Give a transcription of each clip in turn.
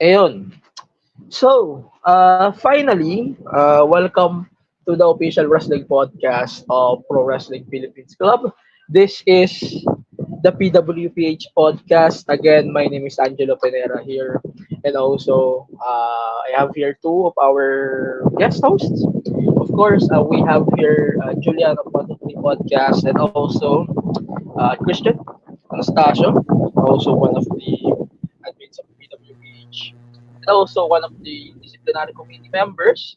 Ayun. So, finally, welcome to the official wrestling podcast of Pro Wrestling Philippines Club. This is the PWPH podcast. Again, my name is Angelo Pinera here. And also, I have here two of our guest hosts. Of course, we have here Julian of the podcast and also Christian Anastasio, also one of the admins of PWPH and also one of the disciplinary committee members.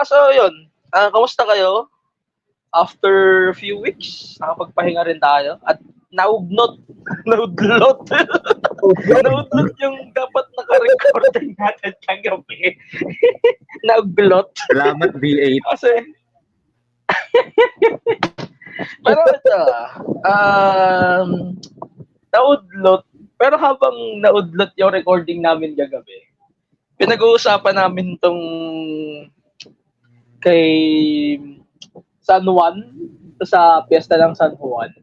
So yun. Kamusta kayo? After a few weeks, nakapagpahinga rin tayo at naugnot, naudlot. Naudlot yung dapat naka-recording natin kagabi. Nauglot. Salamat V8. Kasi, pero ito, naudlot. Pero habang naudlot yung recording namin kagabi, pinag-uusapan namin tong kay San Juan, sa piyesta ng San Juan.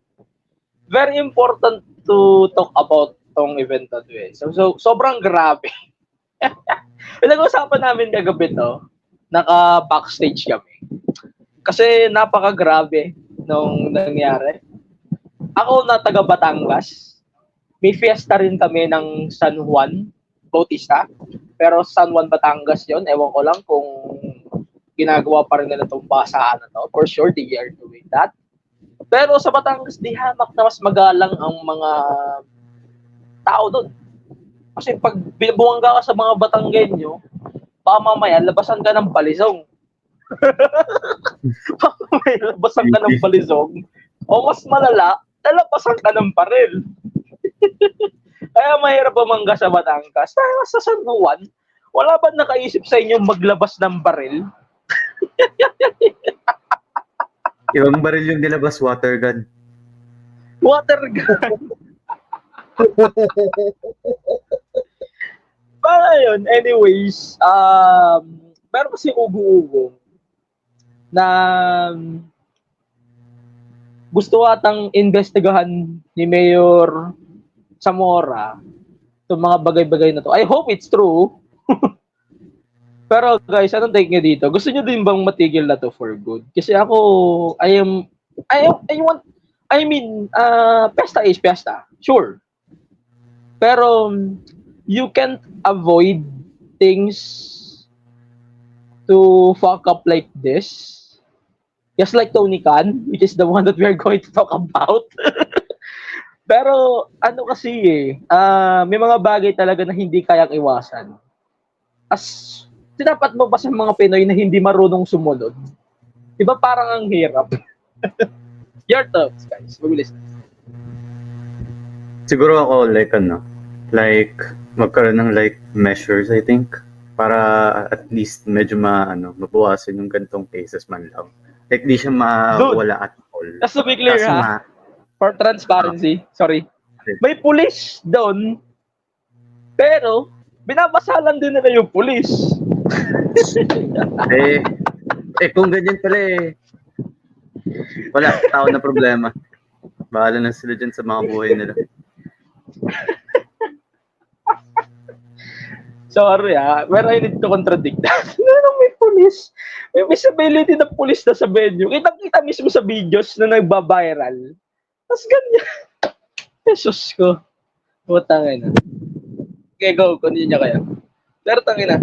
Very important to talk about tong event na to eh. So sobrang grabe. Pinag-uusapan namin kagabi to, naka-backstage kami. Kasi napaka-grabe nung nangyari. Ako na taga Batangas, may fiesta rin kami ng San Juan Bautista. Pero San Juan, Batangas yon. Ewan ko lang kung ginagawa pa rin nila itong basaan na to. For sure, they are doing that. Pero sa Batangas, di hamak na mas magalang ang mga tao doon. Kasi pag bumangga ka sa mga Batanggenyo, baka mamaya labasan ka ng balisong. Baka mamaya labasan ka ng balisong. O mas malala, lalabasan ka ng baril. Kaya mahirap bumangga sa Batangas. Dahil sa San Juan, wala ba nakaisip sa inyo maglabas ng baril? Ibang baril yung nilabas, water gun. Water gun. Para yun, anyways, meron kasi ugo-ugo na gusto atang investigahan ni Mayor Zamora itong mga bagay-bagay na to. I hope it's true. Pero guys, anong take nyo dito? Gusto nyo din bang matigil na to for good? Kasi ako, pesta is pesta. Sure. Pero, you can't avoid things to fuck up like this. Just like Tony Khan, which is the one that we're going to talk about. Pero, ano kasi may mga bagay talaga na hindi kayang iwasan. Dapat mo ba sa mga Pinoy na hindi marunong sumunod? Diba parang ang hirap? Your thoughts, guys. Mabilis na. Siguro ako, like, magkaroon ng measures, I think, para at least medyo mabawasan yung ganitong cases man lang. Like, di siya mawala at all. Just to be clear, for transparency, sorry. May pulis doon, pero binabasalan din nila yung pulis. Kung ganyan pala wala, tao na problema. Bahala na sila dyan sa mga buhay nila. Sorry pero I need to contradict that. May pulis. May visibility na pulis na sa venue. Kitang-kita mismo sa videos na nagba-viral. Tapos ganyan. Jesus ko. Putangin na. Okay, go. Continue kayo. Pero tangin na.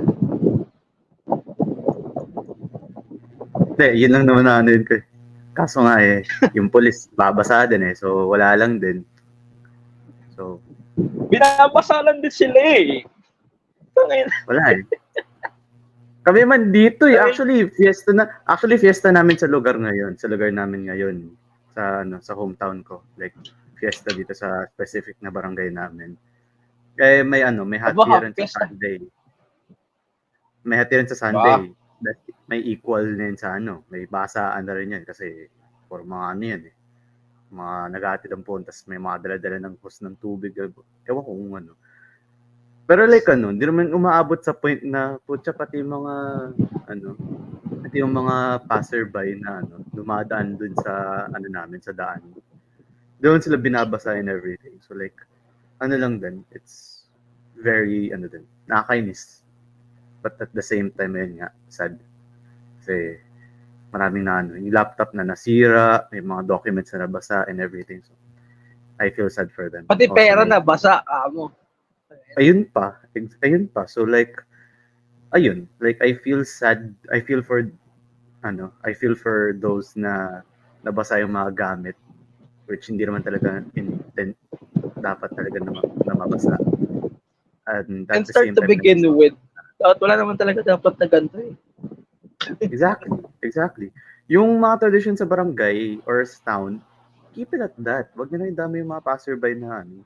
Hindi, yun lang naman na ko. Kaso nga yung police babasa din So, wala lang din. So, binabasalan din sila Tangin. Wala Kami man dito Actually, fiesta namin sa lugar ngayon. Sa lugar namin ngayon. Sa hometown ko. Like, fiesta dito sa specific na barangay namin. May hatiran sa Sunday. May hatiran sa Sunday. Wow. May equal din sa may basaan na rin yan kasi for mga yan mga nag-aatid ng phone tas may mga dala-dala ng hose ng tubig. Ewan ko kung Pero hindi naman umaabot sa point na pati mga pati yung mga passerby na dumadaan dun sa namin sa daan. Doon sila binabasa and everything. So lang din, it's very nakakainis. But at the same time, yun nga, sad. Kasi maraming na yung laptop na nasira, may mga documents na nabasa and everything. So, I feel sad for them. Pati Also, pera na basa mo. Ayun pa. So like, ayun. Like, I feel sad. I feel for those na nabasa yung mga gamit which hindi naman talaga intent dapat talaga na mabasa. And at And the start same to time, begin with. Wala naman talaga dapat na ganito eh. Exactly. Yung mga tradition sa barangay or sa town, keep it at that. Wag nyo na idami yung mga passerby na ano.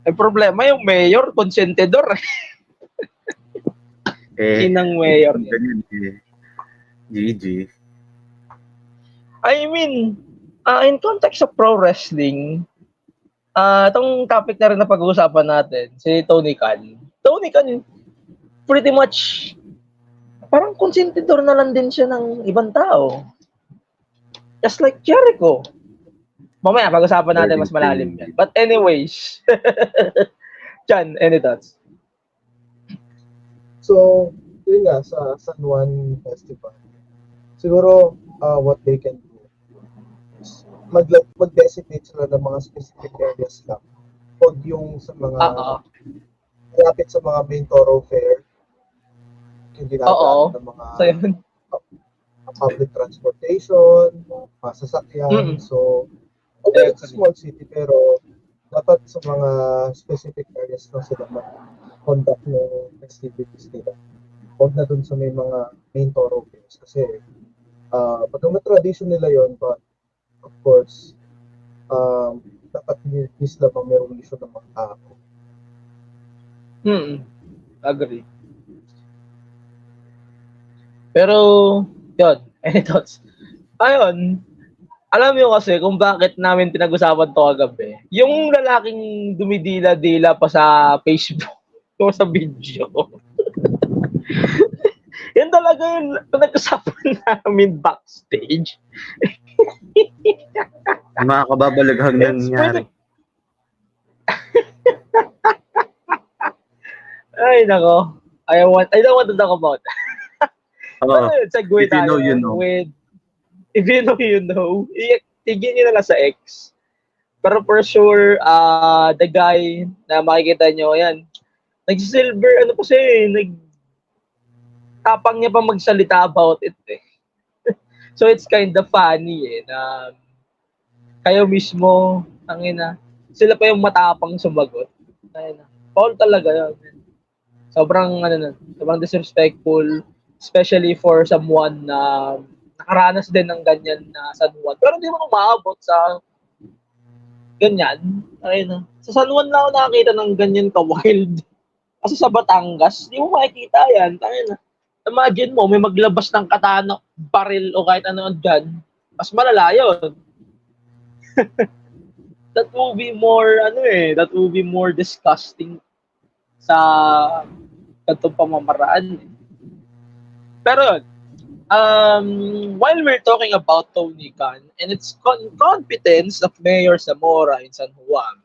Ang problema yung mayor, konsentidor. Inang mayor. Ganyan eh. GG. I mean, in context of pro wrestling, itong topic na rin na pag-uusapan natin, si Tony Khan. Tony Khan, pretty much, parang konsentidor na lang din siya ng ibang tao. Just like Jericho. Mamaya, pag-usapan natin mas malalim yan. But anyways, Chan, any thoughts? So, yun nga, sa San Juan Festival, siguro what they can do is mag-designate sila ng mga specific areas lang. Huwag yung sa mga malapit sa mga main thoroughfare, yung ginagawa ng mga public transportation, mga sasakyan. So, okay, it's a small city, pero dapat sa mga specific areas lang sila mag-conduct ng festivities nila. Huwag na dun sa may mga main thoroughfares. Kasi, pag may tradition nila yon, but of course, dapat hindi sila mayroong issue ng mga tao. Agree. Pero, yun, any thoughts? Ayun, alam mo kasi kung bakit namin pinag-usapan to kagabi. Yung lalaking dumidila-dila pa sa Facebook o sa video. Yan talaga yung pinag-usapan namin backstage. Mga kababalaghang nangyari. Ay, nako. I don't want to talk about that. Segue if you know, you know. If you know, you know. Tigil nyo na lang sa X. Pero for sure, the guy na makikita nyo, yan, nag-silver, ano pa siya tapang niya pa magsalita about it eh. So it's kind of funny eh, na kayo mismo, sila pa yung matapang sumagot. Paul talaga yun. Sobrang disrespectful, especially for someone na nakaranas din ng ganyan na San Juan. Pero hindi mo umaabot sa ganyan. Sa San Juan lang ako nakakita ng ganyan ka-wild. Kasi sa Batangas, hindi mo makikita yan. Imagine mo, may maglabas ng katana, baril o kahit ano dyan. Mas malala yun. That will be more disgusting sa ganitong pamamaraan. Pero while we're talking about Tony Khan and its competence of Mayor Zamora in San Juan,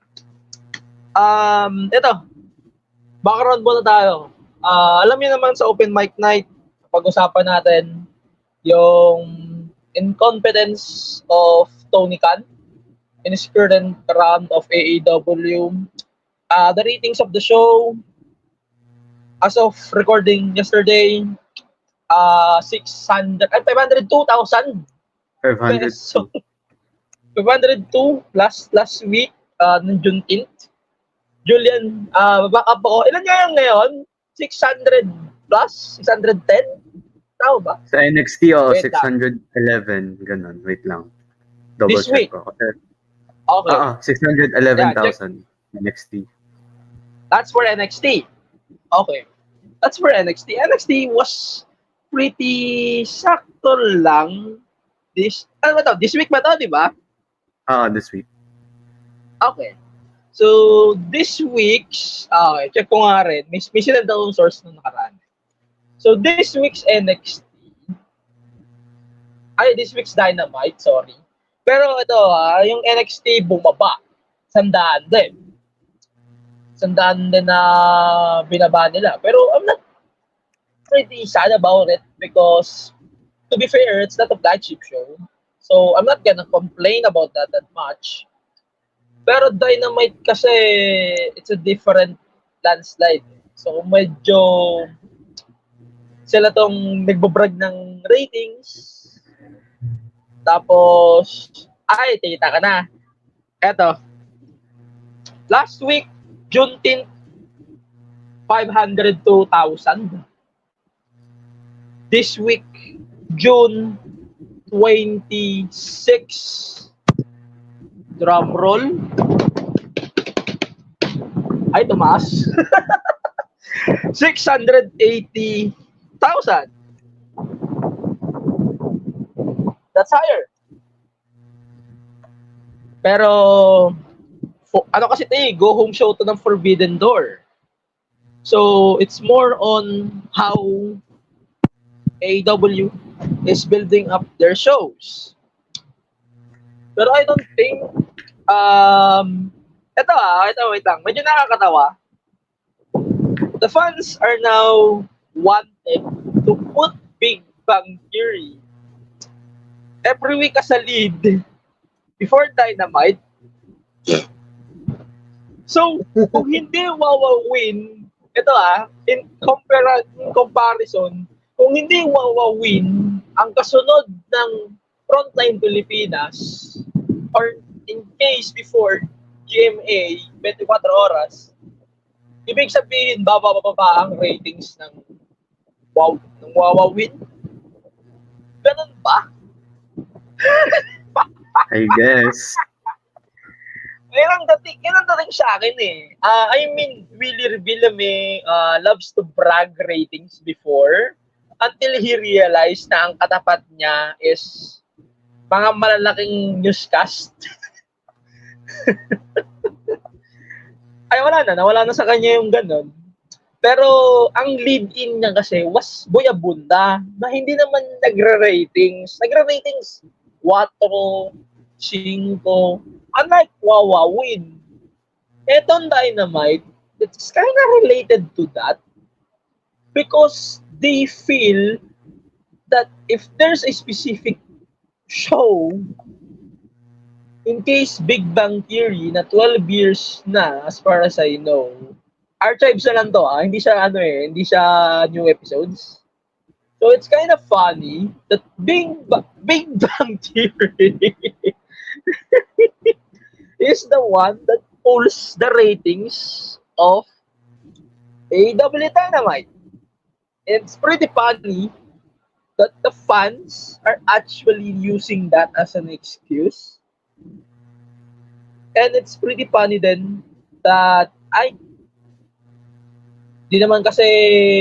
ito, background muna tayo. Alam niyo naman sa open mic night, pag-usapan natin yung incompetence of Tony Khan in his current round of AEW. The ratings of the show, as of recording yesterday, 502,000 pesos. 502 last week ng Juneteenth. Julian, back up ako. Ilan nga yung ngayon? 600 plus? 610? Tao ba? Sa NXT, 611. Ganun. Wait lang. Double This check week? ko. Okay. 611,000 NXT. That's for NXT. Okay. That's for NXT. NXT was pretty sakto lang. This week ba to, di ba? This week. Okay. So, this week's, check ko nga rin, may sila daw source nung nakaraan. So, this week's Dynamite, sorry. Pero ito, yung NXT bumaba. 100 din. tandaan din na binaba nila. Pero I'm not pretty sad about it because, to be fair, it's not a flagship show. So, I'm not gonna complain about that much. Pero Dynamite kasi, it's a different landslide. So, medyo sila tong nagbabrag ng ratings. Tapos, ay, tita ka na. Eto. Last week, June 10th, 502,000. This week, June 26, drum roll. Ay, tumaas. 680,000. That's higher. Pero, ano kasi ito go home show to ng Forbidden Door. So, it's more on how AEW is building up their shows. Pero I don't think, wait lang, medyo nakakatawa. The fans are now wanted to put Big Bang Theory every week as a lead before Dynamite. So, kung hindi wawawin, in comparison, kung hindi wawawin ang kasunod ng Frontline Pilipinas, or in case before GMA 24 oras, ibig sabihin bababa ang ratings ng wawawin? Ganun ba? I guess. Yan ang dating sa akin eh. I mean, Willie Revillame loves to brag ratings before until he realized na ang katapat niya is mga malalaking newscast. Ay, nawala na sa kanya yung ganun. Pero ang lead-in niya kasi was Boy Abunda na hindi naman nagre-ratings. Nagre-ratings 4, 5. Unlike Wawawin. Etong Dynamite, it's kind of related to that because they feel that if there's a specific show, in case Big Bang Theory na 12 years na, as far as I know, archives na lang to, hindi siya new episodes. So it's kind of funny that Big Bang Theory is the one that pulls the ratings of AEW Dynamite. It's pretty funny that the fans are actually using that as an excuse. And it's pretty funny then that di naman kasi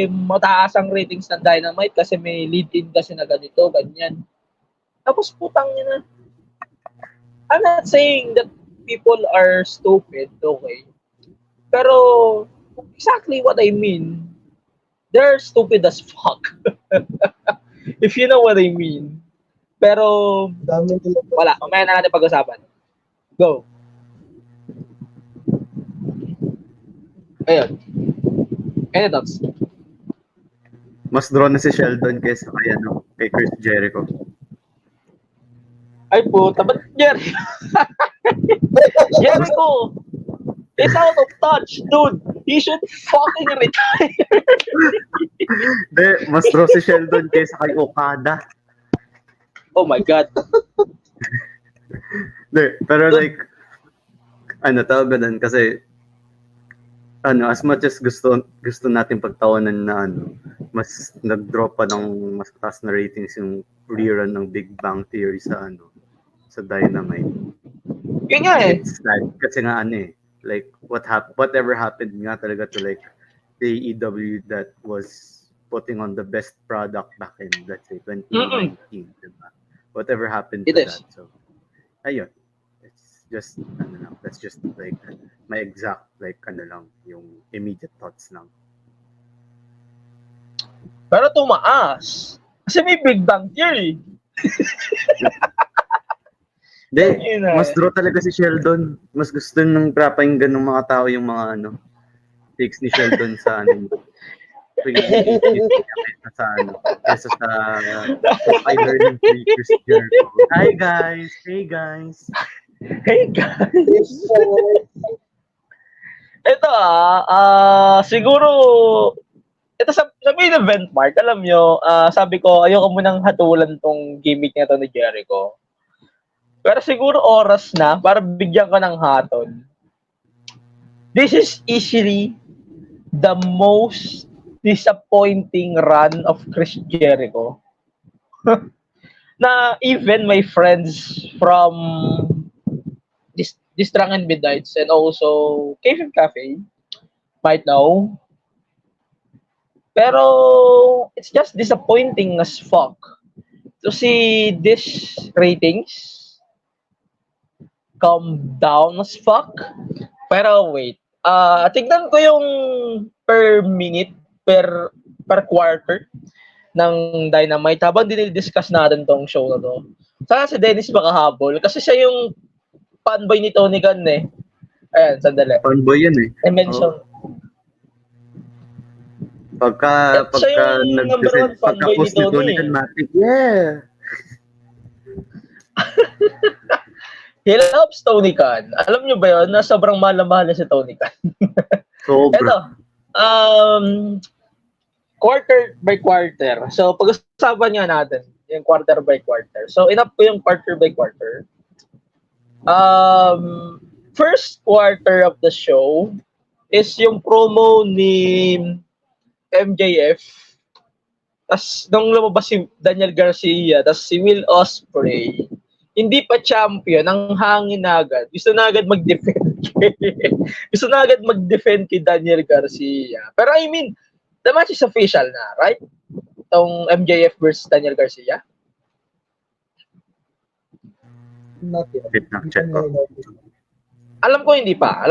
mataas ang ratings ng Dynamite kasi may lead-in kasi na ganito, ganyan. Tapos putang niya na. I'm not saying that people are stupid, okay? Pero exactly what I mean, they're stupid as fuck. If you know what I mean. Pero wala, mamaya na natin pag-usapan. Go. Ayun. Any thoughts? Mas draw na si Sheldon kay Chris Jericho. Ay puta, ba't Jericho? Jericho is out of touch, dude. He should fucking retire. Mas draw si Sheldon kaysa kay Okada. Oh my God. Pero like, tawag ganun kasi as much as gusto natin pagtawanan na mas nag-drop pa ng mas taas na ratings yung rerun ng Big Bang Theory sa Dynamite. Yun nga eh. It's sad kasi nga like whatever happened nga talaga to like the AEW that was putting on the best product back in, let's say 2019, diba? Whatever happened to that. So ayun. Just that's just like my exact yung immediate thoughts lang. Pero tumaas. Kasi may Big Bang Theory. Mas draw talaga si Sheldon. Mas gusto nang papakinggan ng mga tao yung mga takes ni Sheldon sa ano. Kesa sa Tyler ng Chris Jericho. Hi guys! Hey guys! Hey guys! Ito siguro, ito sa main event, Mark, alam nyo, sabi ko, ayoko munang hatulan tong gimmick na to ni Jericho. Pero siguro oras na para bigyan ko ng hatol. This is easily the most disappointing run of Chris Jericho. Na even my friends from this Strong and Midnights and also Kayfabe Cafe might know. Pero it's just disappointing as fuck to see this ratings come down as fuck. Pero wait, tignan ko yung per minute, per quarter ng Dynamite habang dinidiscuss natin tong show na to. Sana si Dennis makahabol kasi siya yung fanboy ni Tony Khan eh. Ayan, sandali. Fanboy yan eh. I mention. Pagka number one fanboy ni Tony Khan, yeah. He loves Tony Khan. Alam nyo ba yun na sobrang mahal na si Tony Khan? Sobra. Ito, quarter by quarter. So, pag-usapan nga natin yung quarter by quarter. So, enough ko yung quarter by quarter. First quarter of the show is yung promo ni MJF. Tas nung lumabas si Daniel Garcia, tas si Will Ospreay, hindi pa champion, ang hangin na agad. Gusto na agad mag-defend kay Daniel Garcia. Pero I mean, the match is official na, right? Itong MJF versus Daniel Garcia. Not yet. Alam ko hindi pa.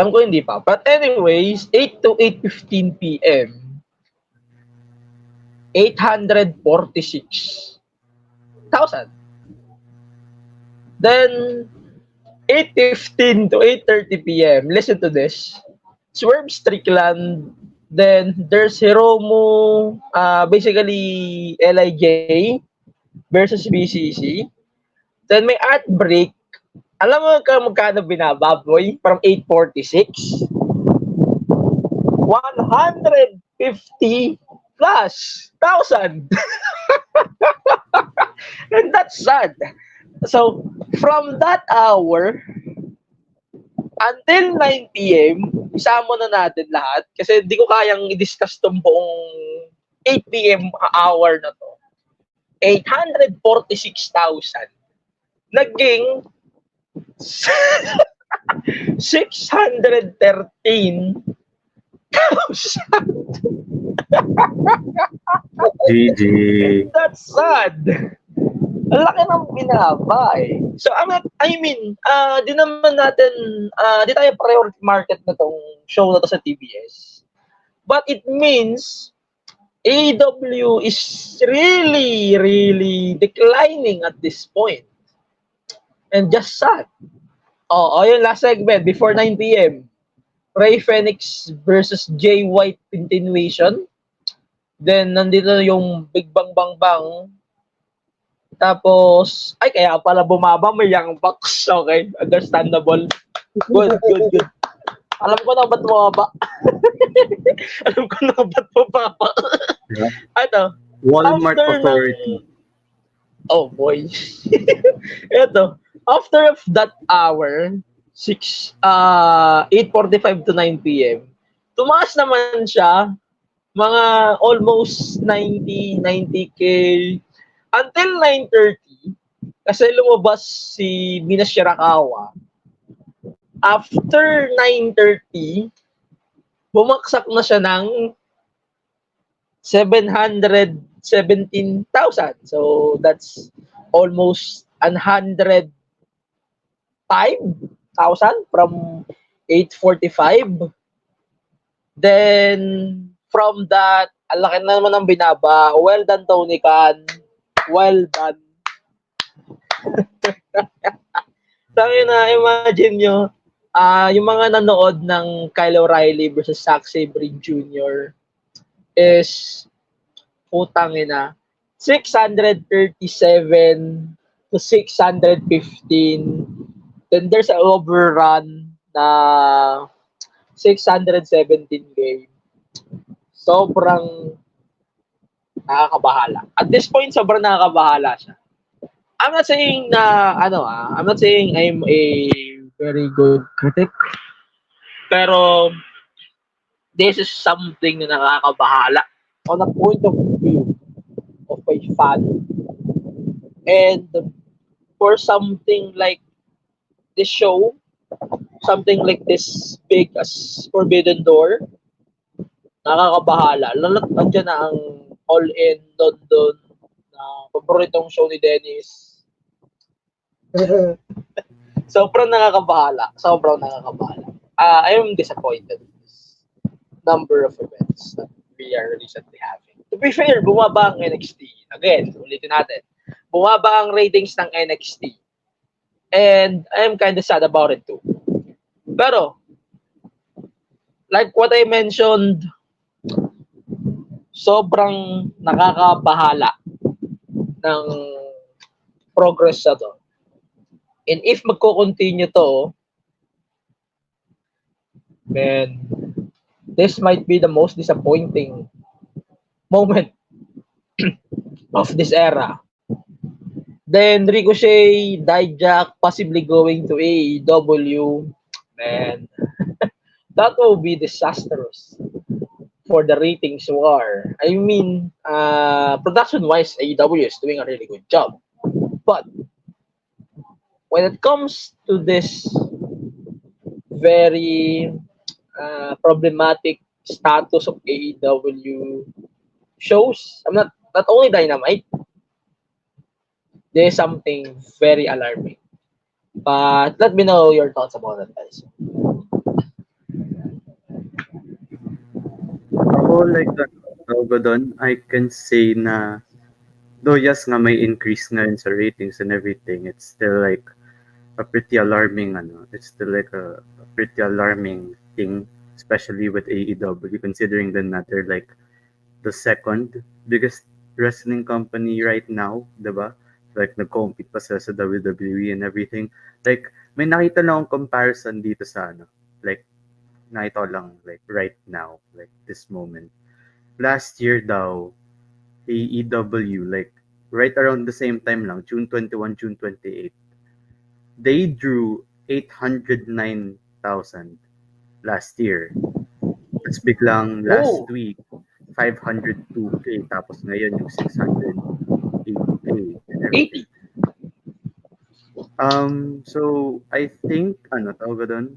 But anyways, 8 to 8:15 p.m. 846,000. Then 8:15 to 8:30 p.m. Listen to this. Swerve Strickland. Then there's Hiromu, basically LIJ versus BCC. Then may Art Break. Alam mo magkano binababoy? From 846? 150 plus 1,000. And that's sad. So, from that hour until 9 p.m., isama na natin lahat kasi hindi ko kayang i-discuss tong buong 8 p.m. hour na to. 846,000. Naging 613,000. GG. That's sad. Ang laki ng binaba eh. So, di naman natin, di tayo priority market na tong show na to sa TBS. But it means AEW is really, really declining at this point. And just sad. Yung last segment, before 9 p.m. Ray Phoenix versus Jay White continuation. Then, nandito yung Big Bang Bang Bang. Tapos, kaya pala bumaba, may Young Bucks. Okay, understandable. Good. Alam ko na ba't bumaba. Ito. Walmart Authority. Oh, boy. Ito. After of that hour, 8:45 to 9 p.m., tumaas naman siya, mga almost 90K, until 9:30, kasi lumabas si Mina Shirakawa. After 9:30, bumaksak na siya ng 717,000. So, that's almost 105,000 from 845. Then, from that, ang laki na naman ang binaba. Well done, Tony Khan. Well done. Sabi na, imagine nyo, yung mga nanood ng Kyle O'Reilly versus Zack Sabre Jr. is putang ina 637 to 615. Then there's an overrun na 617 game. Sobrang nakakabahala. At this point, sobrang nakakabahala siya. I'm not saying na I'm not saying I'm a very good critic. Pero this is something na nakakabahala on a point of view of a fan. And for something like this show, something like this big as Forbidden Door, nakakabahala. Lalo't nandiyan na ang All In London na paboritong show ni Dennis. Sobrang nakakabahala. I am disappointed with this number of events that we are recently having. To be fair, bumaba ang NXT. Again, ulitin natin. Bumaba ang ratings ng NXT. And I am kind of sad about it too. Pero, like what I mentioned, sobrang nakakabahala ng progress na to. And if magko-continue to, man, this might be the most disappointing moment of this era. Then Ricochet, Dijak, possibly going to AEW, man, that will be disastrous for the ratings war. I mean, production-wise, AEW is doing a really good job. But when it comes to this very problematic status of AEW shows, I'm not only Dynamite, there's something very alarming. But let me know your thoughts about it, guys. Ako, like, doon, I can say na, though yes nga may increase nga yun sa ratings and everything, it's still like a pretty alarming, it's still like a pretty alarming thing, especially with AEW, considering that they're like the second biggest wrestling company right now, diba? Like, nag-compete pa sa WWE and everything. Like, may nakita lang akong comparison dito sa like, nakita lang, like, right now, like, this moment. Last year daw, AEW, like, right around the same time lang, June 21, June 28, they drew 809,000 last year. Tapos biglang last week, 502K, tapos ngayon yung 680K. 80. So I think tawag doon,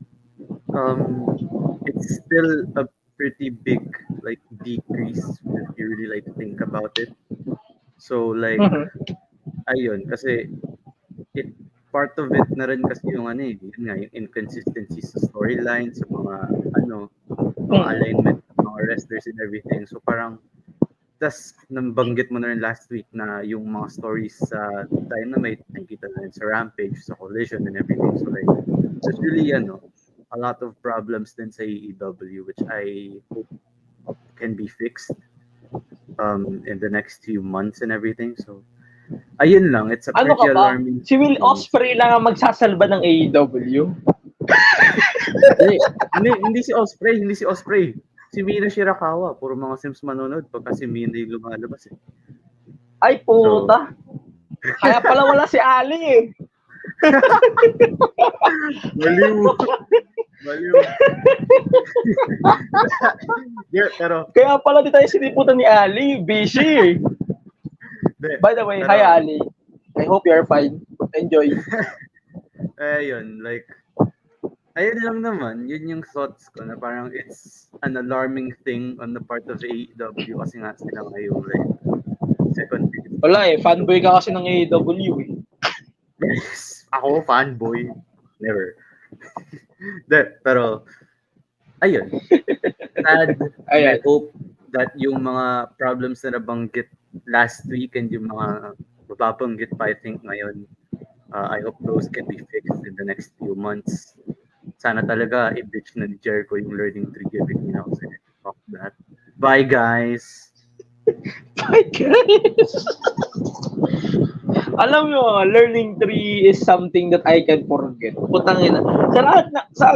it's still a pretty big like decrease if you really like think about it. So like ayun kasi it part of it na rin kasi yung yun nga yung inconsistencies sa storyline sa mga mga alignment ng mga wrestlers and everything. So parang tas nabanggit mo na rin last week na yung mga stories sa Dynamite nakikita na rin sa Rampage, sa Collision and everything. So like there's really a lot of problems din sa AEW which I hope can be fixed in the next few months and everything. So ayun lang, it's a pretty alarming. Si Will Ospreay lang ang magsasalba ng AEW. hindi si Ospreay. Si Mina Shirakawa, puro mga Sims manonood pagka si Mina yung lumalabas eh. Ay puta. So, kaya pala wala si Ali eh. Baliw. Yeah, pero kaya pala di tayo siniputan ni Ali, busy. By the way, hi Ali. I hope you're fine. Enjoy. Ayun, like ayun lang naman, yun yung thoughts ko na parang it's an alarming thing on the part of AEW kasi nga sila ngayon like second biggest. Wala eh, fanboy ka kasi ng AEW eh. Yes, ako fanboy. Never. Pero ayun. Sad. I hope that yung mga problems na nabanggit last week and yung mga mapapanggit pa I think ngayon, I hope those can be fixed in the next few months. Sana talaga i-ditch na ni Jericho yung learning tree giving me ako. Fuck that. Bye, guys! Bye, guys! Alam mo, learning tree is something that I can forget. Putang ina. Sa lahat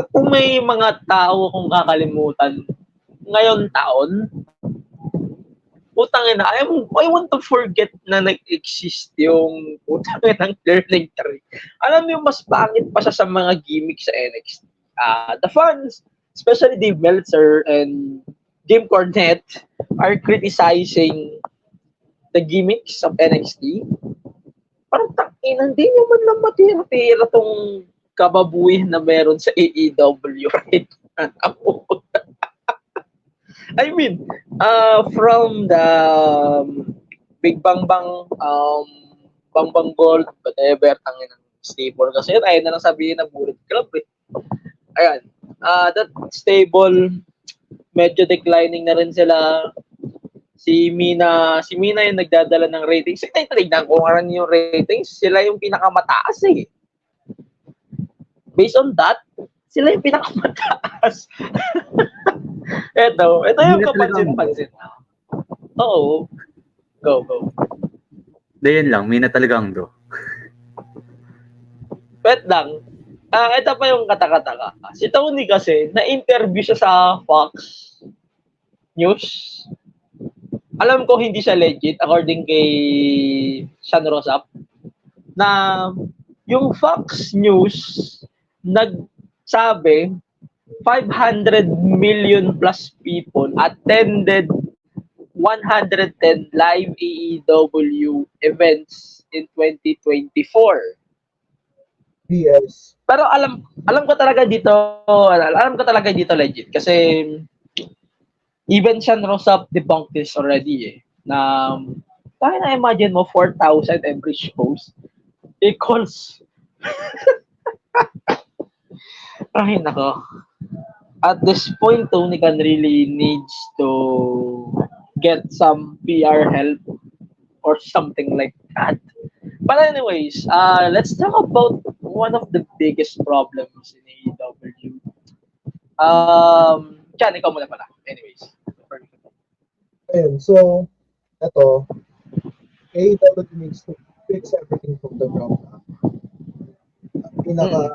kung may mga tao kung kakalimutan ngayon taon, putang ina, I want to forget na nag-exist yung putang ina ng learning tree. Alam mo yung mas pangit pa siya sa mga gimmicks sa NXT. The fans, especially Dave Meltzer and Jim Cornette, are criticizing the gimmicks of NXT. Parang takinan, hindi nyo man lang matira-tira tong kababuyan na meron sa AEW right now. I mean, from the Big Bang Bang, Bang Bang Gold, whatever, tangin ng stable. Kasi yun, ayun na lang sabihin ng Bullet Club eh. Ayan, that stable, medyo declining na rin sila. Si Mina yung nagdadala ng ratings. Tignan ko nga yung ratings. Sila yung pinakamataas eh. Based on that, sila yung pinakamataas. ito yung kapansin-pansin. Oo. Go. Dayan lang, Mina talagang do. Wait lang. Ito pa yung katakataka. Si Tony kasi, na-interview siya sa Fox News. Alam ko hindi siya legit according kay Sean Rossap na yung Fox News nagsabi 500 million plus people attended 110 live AEW events in 2024. Yes. Pero alam ko talaga dito legit kasi even Sean Rossap debunked this already eh. Na kaya na imagine mo 4,000 every shows equals ay nako. At this point, Tony Khan really needs to get some PR help or something like that. But anyways, let's talk about one of the biggest problems in AEW. Chan, ikaw muna pala. Anyways. Ayun, so, ito, AEW needs to fix everything from the ground up. Pinaka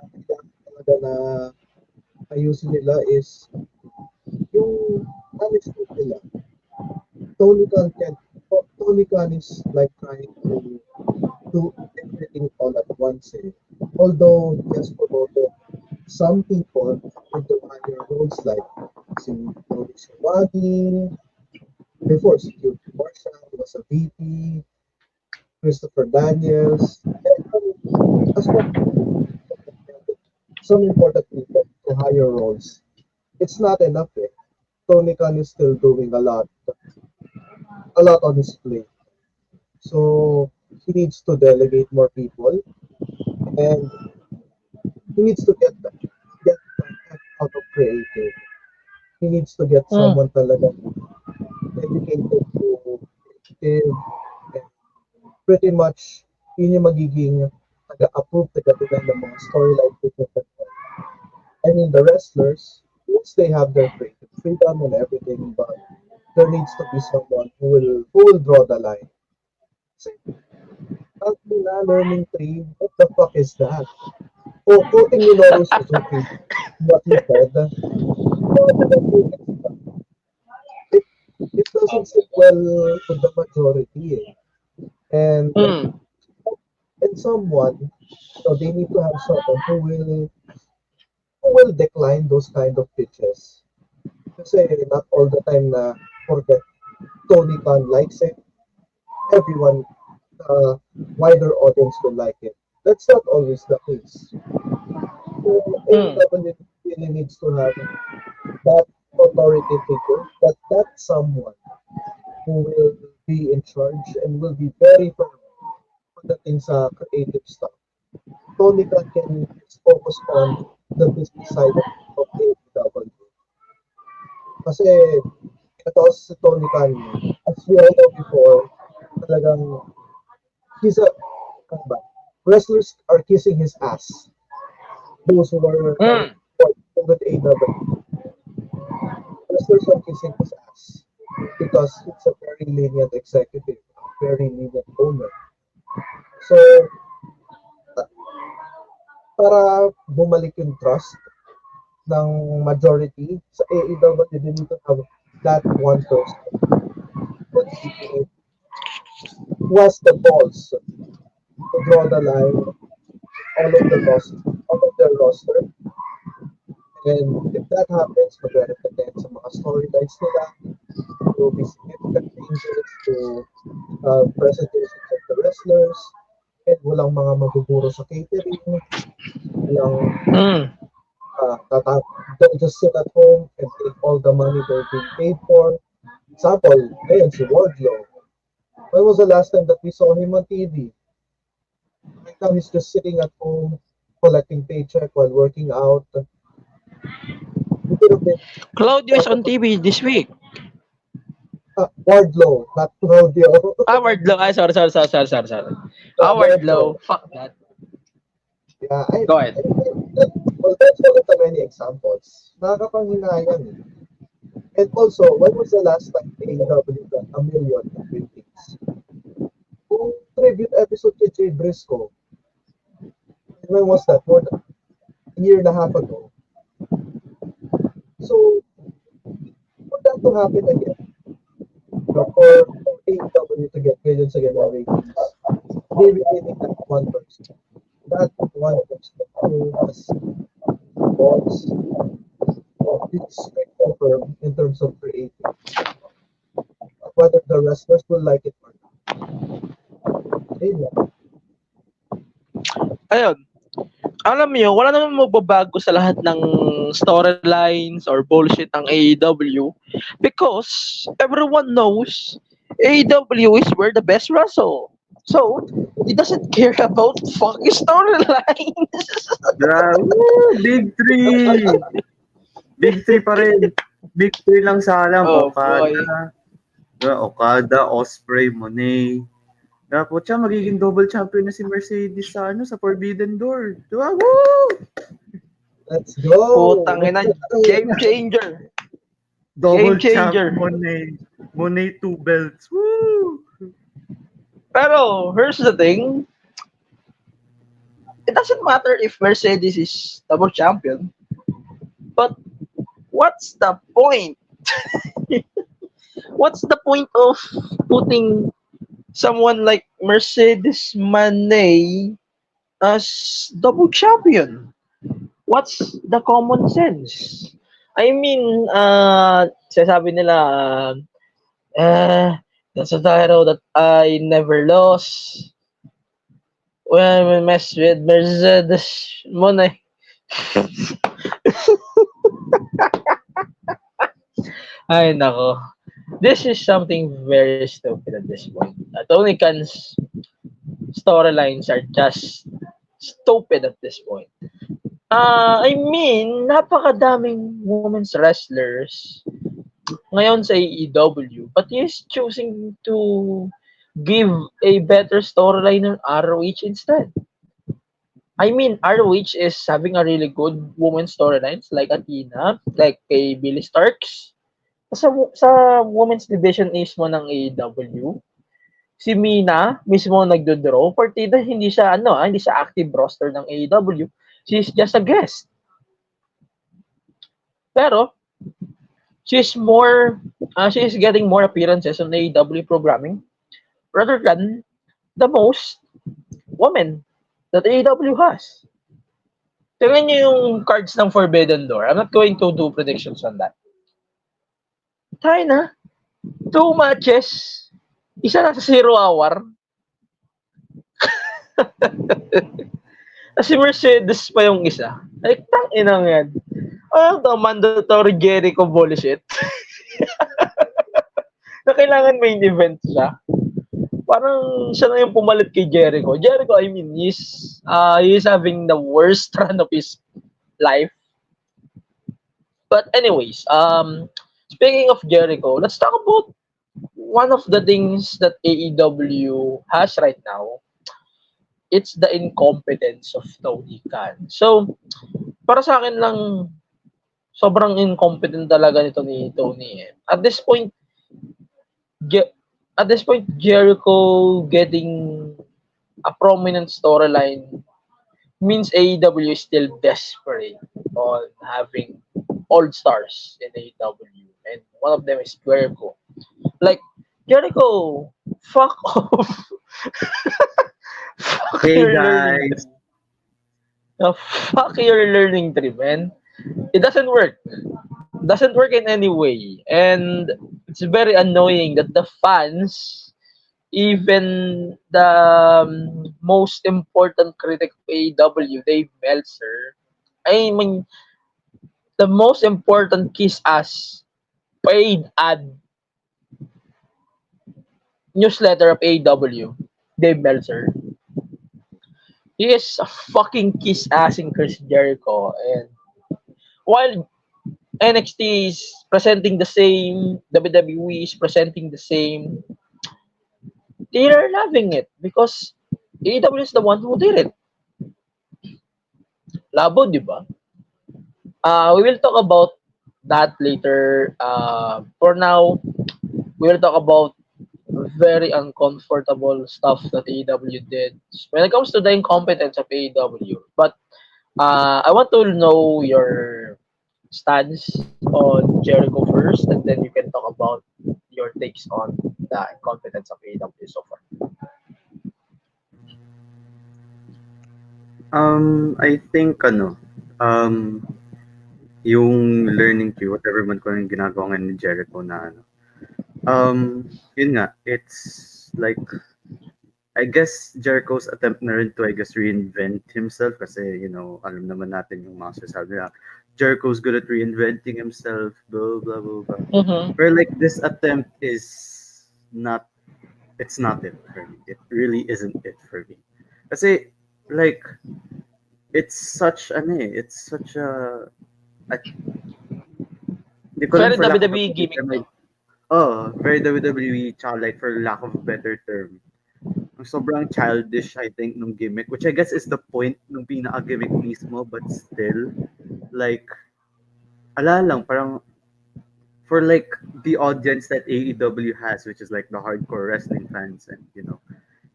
talaga na ayusin nila is yung honesty nila. Tony Khan is like trying to do everything all at once. Although he has promoted some people into higher roles like si Tony Schiavone, before Security Marshal, he was a VP, Christopher Daniels, and as well some important people to higher roles. It's not enough. Tony Khan is still doing a lot on his plate. So he needs to delegate more people, and he needs to get out of creative. He needs to get someone talaga dedicated to creative, and pretty much yun yung magiging taga-approve, taga-bigay ng mga storyline people. I mean, the wrestlers, yes, they have their creative freedom and everything, but there needs to be someone who will draw the line. Learning tree, what the fuck is that? Oh, quoting Minoru Suzuki, what he said, it doesn't sit well with the majority. And someone, so they need to have someone who will decline those kind of pitches. Kasi not all the time na forget Tony Khan likes it. Everyone, wider audience will like it. That's not always the case. So, AEW really needs to have that authority figure, that someone who will be in charge and will be very firm pagdating sa creative stuff. Tony Khan can focus on the business side of AEW. Kasi ito si Tony Khan, as we all know before, talagang wrestlers are kissing his ass. Those who are problem with AEW. Wrestlers are kissing his ass because he's a very lenient executive, a very lenient owner. So, para bumalik yung trust ng majority sa AEW, they need to have that one person who has the balls to draw the line all of their roster. And if that happens, magre-reflect yan sa mga storylines nila. There will be significant changes to presentations of the wrestlers. And walang mga maguguro sa catering. Walang they'll just sit at home and take all the money they're being paid for. Example, ngayon si Wardlow. When was the last time that we saw him on TV? Right now, he's just sitting at home, collecting paycheck while working out. He could have been Claudio is on TV this week. Wardlow, not Claudio. Wardlow. Sorry. Wardlow. Fuck that. Yeah, Go ahead. Well, that's one of the many examples. Nakakapanghinayang eh. And also, when was the last time AEW got $1 million in ratings? Kung tribute episode kay Jay Briscoe, when was that? More than a year and a half ago. So, for that to happen again, for AEW to get millions again in ratings, they really need that one person. That one person who has balls in terms of creating. Whether the wrestlers will like it or not. Ayun. Alam niyo, wala naman magbabago sa lahat ng storylines or bullshit ng AEW because everyone knows AEW is where the best wrestle. So, he doesn't care about fucking storylines. Big three! Big three pa rin. Big three lang sa alam. Okada, Ospreay, Monet. Tapos siya, magiging double champion na si Mercedes sa Forbidden Door. Diba? Woo! Let's go! Putang ina, game changer. Double Game changer. champion, Monet 2 belts. Woo! Pero, here's the thing. It doesn't matter if Mercedes is double champion. But, what's the point? What's the point of putting someone like Mercedes Moné as double champion? What's the common sense? I mean, sasabi nila, that's a title that I never lost when we mess with Mercedes Moné. Ay, nako. This is something very stupid at this point. Tony Khan's storylines are just stupid at this point. I mean, napakadaming women's wrestlers ngayon sa AEW, but he's choosing to give a better storyline on ROH instead. I mean, ROH is having a really good women's storylines like Athena, like kay Billy Starks. Sa women's division mismo ng AEW, si Mina mismo nagdo-draw. Partida, hindi siya active roster ng AEW. She's just a guest. Pero, she's getting more appearances on AEW programming rather than the most women that AEW has. Tingnan niyo yung cards ng Forbidden Door. I'm not going to do predictions on that. Tayo na. 2 matches. Isa na sa 0 hour. Si Mercedes pa yung isa. Like, tang-inang yan. Ano to? Mandatory Jericho bullshit. Na kailangan main event siya. Parang siya na yung pumalit kay Jericho. Jericho, I mean, he's having the worst run of his life. But anyways, speaking of Jericho, let's talk about one of the things that AEW has right now. It's the incompetence of Tony Khan. So, para sa akin lang, sobrang incompetent talaga nito ni Tony. At this point, Jericho getting a prominent storyline means AEW is still desperate on having old stars in AEW, and one of them is Jericho. Like, Jericho, fuck off. Fuck Hey your learning guys, tree. Fuck your learning tree, man. It doesn't work. Doesn't work in any way. And it's very annoying that the fans, even the most important critic of AEW, Dave Meltzer, I mean, the most important kiss ass paid ad newsletter of AEW, Dave Meltzer. He is a fucking kiss ass in Chris Jericho, and while NXT is presenting the same, WWE is presenting the same, they are loving it because AEW is the one who did it. Labo, di ba? We will talk about that later. For now, we will talk about very uncomfortable stuff that AEW did when it comes to the incompetence of AEW. But I want to know your stance on Jericho first, and then you can talk about your takes on the incompetence of AEW so far. I think yung learning tree, whatever man ko yung ginagawa ngayon ni Jericho na yun nga, it's like, I guess Jericho's attempt na rin to, I guess, reinvent himself kasi, alam naman natin yung mga sasabi na Jericho's good at reinventing himself, blah, blah, blah, blah. Mm-hmm. But like, this attempt is not, it's not it for me. It really isn't it for me. Kasi, like, it's such a, di ko Very lang for lack of a WWE better gimmick, term, no? very WWE, tsaka like, for lack of a better term, sobrang childish, I think, nung gimmick, which I guess is the point nung pinaka-gimmick mismo, but still, like, ala lang, parang, for like, the audience that AEW has, which is like the hardcore wrestling fans and, yung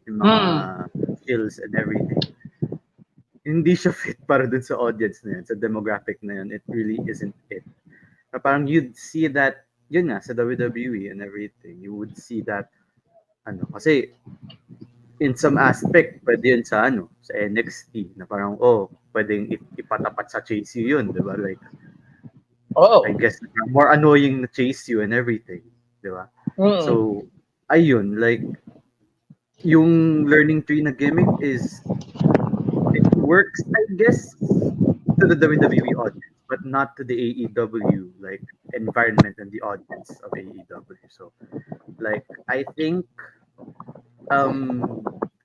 mga skills and everything, hindi siya fit para dun sa audience na yun, sa demographic na yun. It really isn't it. Na parang you'd see that, yun nga, sa WWE and everything, you would see that, kasi, in some aspect, pwede yun sa, sa NXT, na parang, pwedeng ipatapat sa Chase U yun, di ba? Like, I guess, more annoying na Chase U and everything, di ba? So, ayun, like, yung learning tree na gimmick is, it works, I guess, to the WWE audience, but not to the AEW, like, environment and the audience of AEW. So, like, I think,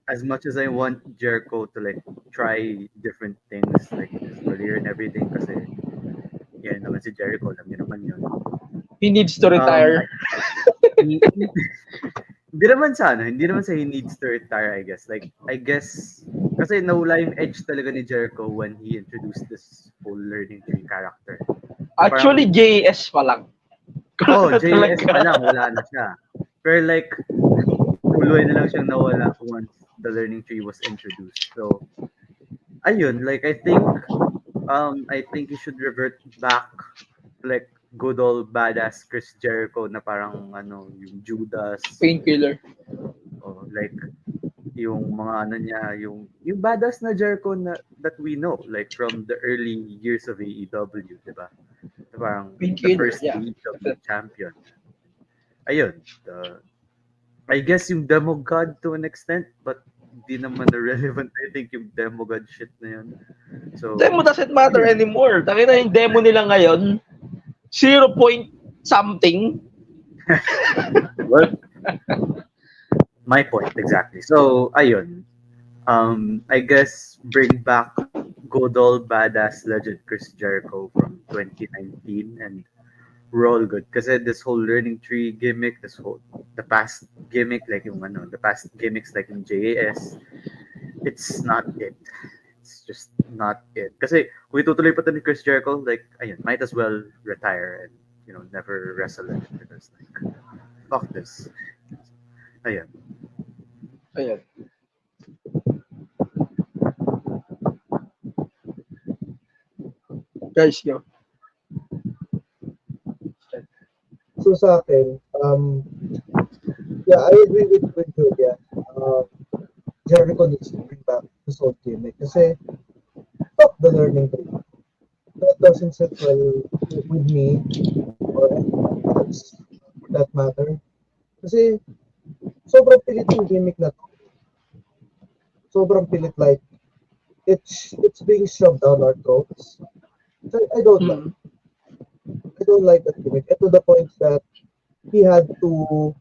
as much as I want Jericho to like try different things like his career and everything, kasi yan naman si Jericho, alam niyo naman yun. He needs to retire. Hindi naman sa he needs to retire, I guess. Like, I guess, kasi nawala yung edge talaga ni Jericho when he introduced this whole learning tree character. Actually, JS pa lang. JS pa lang, wala na siya. Pero like, tuloy na lang siyang nawala once the learning tree was introduced. So, ayun, like, I think he should revert back like good old badass Chris Jericho na parang yung Judas, Painkiller. Like yung mga niya, yung badass na Jericho na that we know, like from the early years of AEW, di ba? Parang the first AEW champion. Ayun, I guess yung Demo God to an extent, but di naman na relevant, I think, yung Demo God shit na yun. So, Demo doesn't matter anymore. Taki na yung demo nila ngayon, 0 point something. Well, my point, exactly. So, ayun. I guess bring back good old badass legend Chris Jericho from 2019 and we're all good. Kasi this whole learning tree gimmick, the past gimmick, like the past gimmicks like in JAS, it's not it. It's just not it. Kasi kung itutuloy pa to ni Chris Jericho, like, ayun, might as well retire and, never wrestle it because, like, fuck this. Ayun. Ayan. Guys, go. So sa akin, yeah, I agree with Julia. Jericho needs to bring back his old gimmick kasi fuck the learning tree. That doesn't sit well with me or anyone else for that matter. Kasi sobrang pilit yung gimmick na to. Sobrang pilit, like it's being shoved down our throats. So I don't like. I don't like that gimmick. And to the point that he had to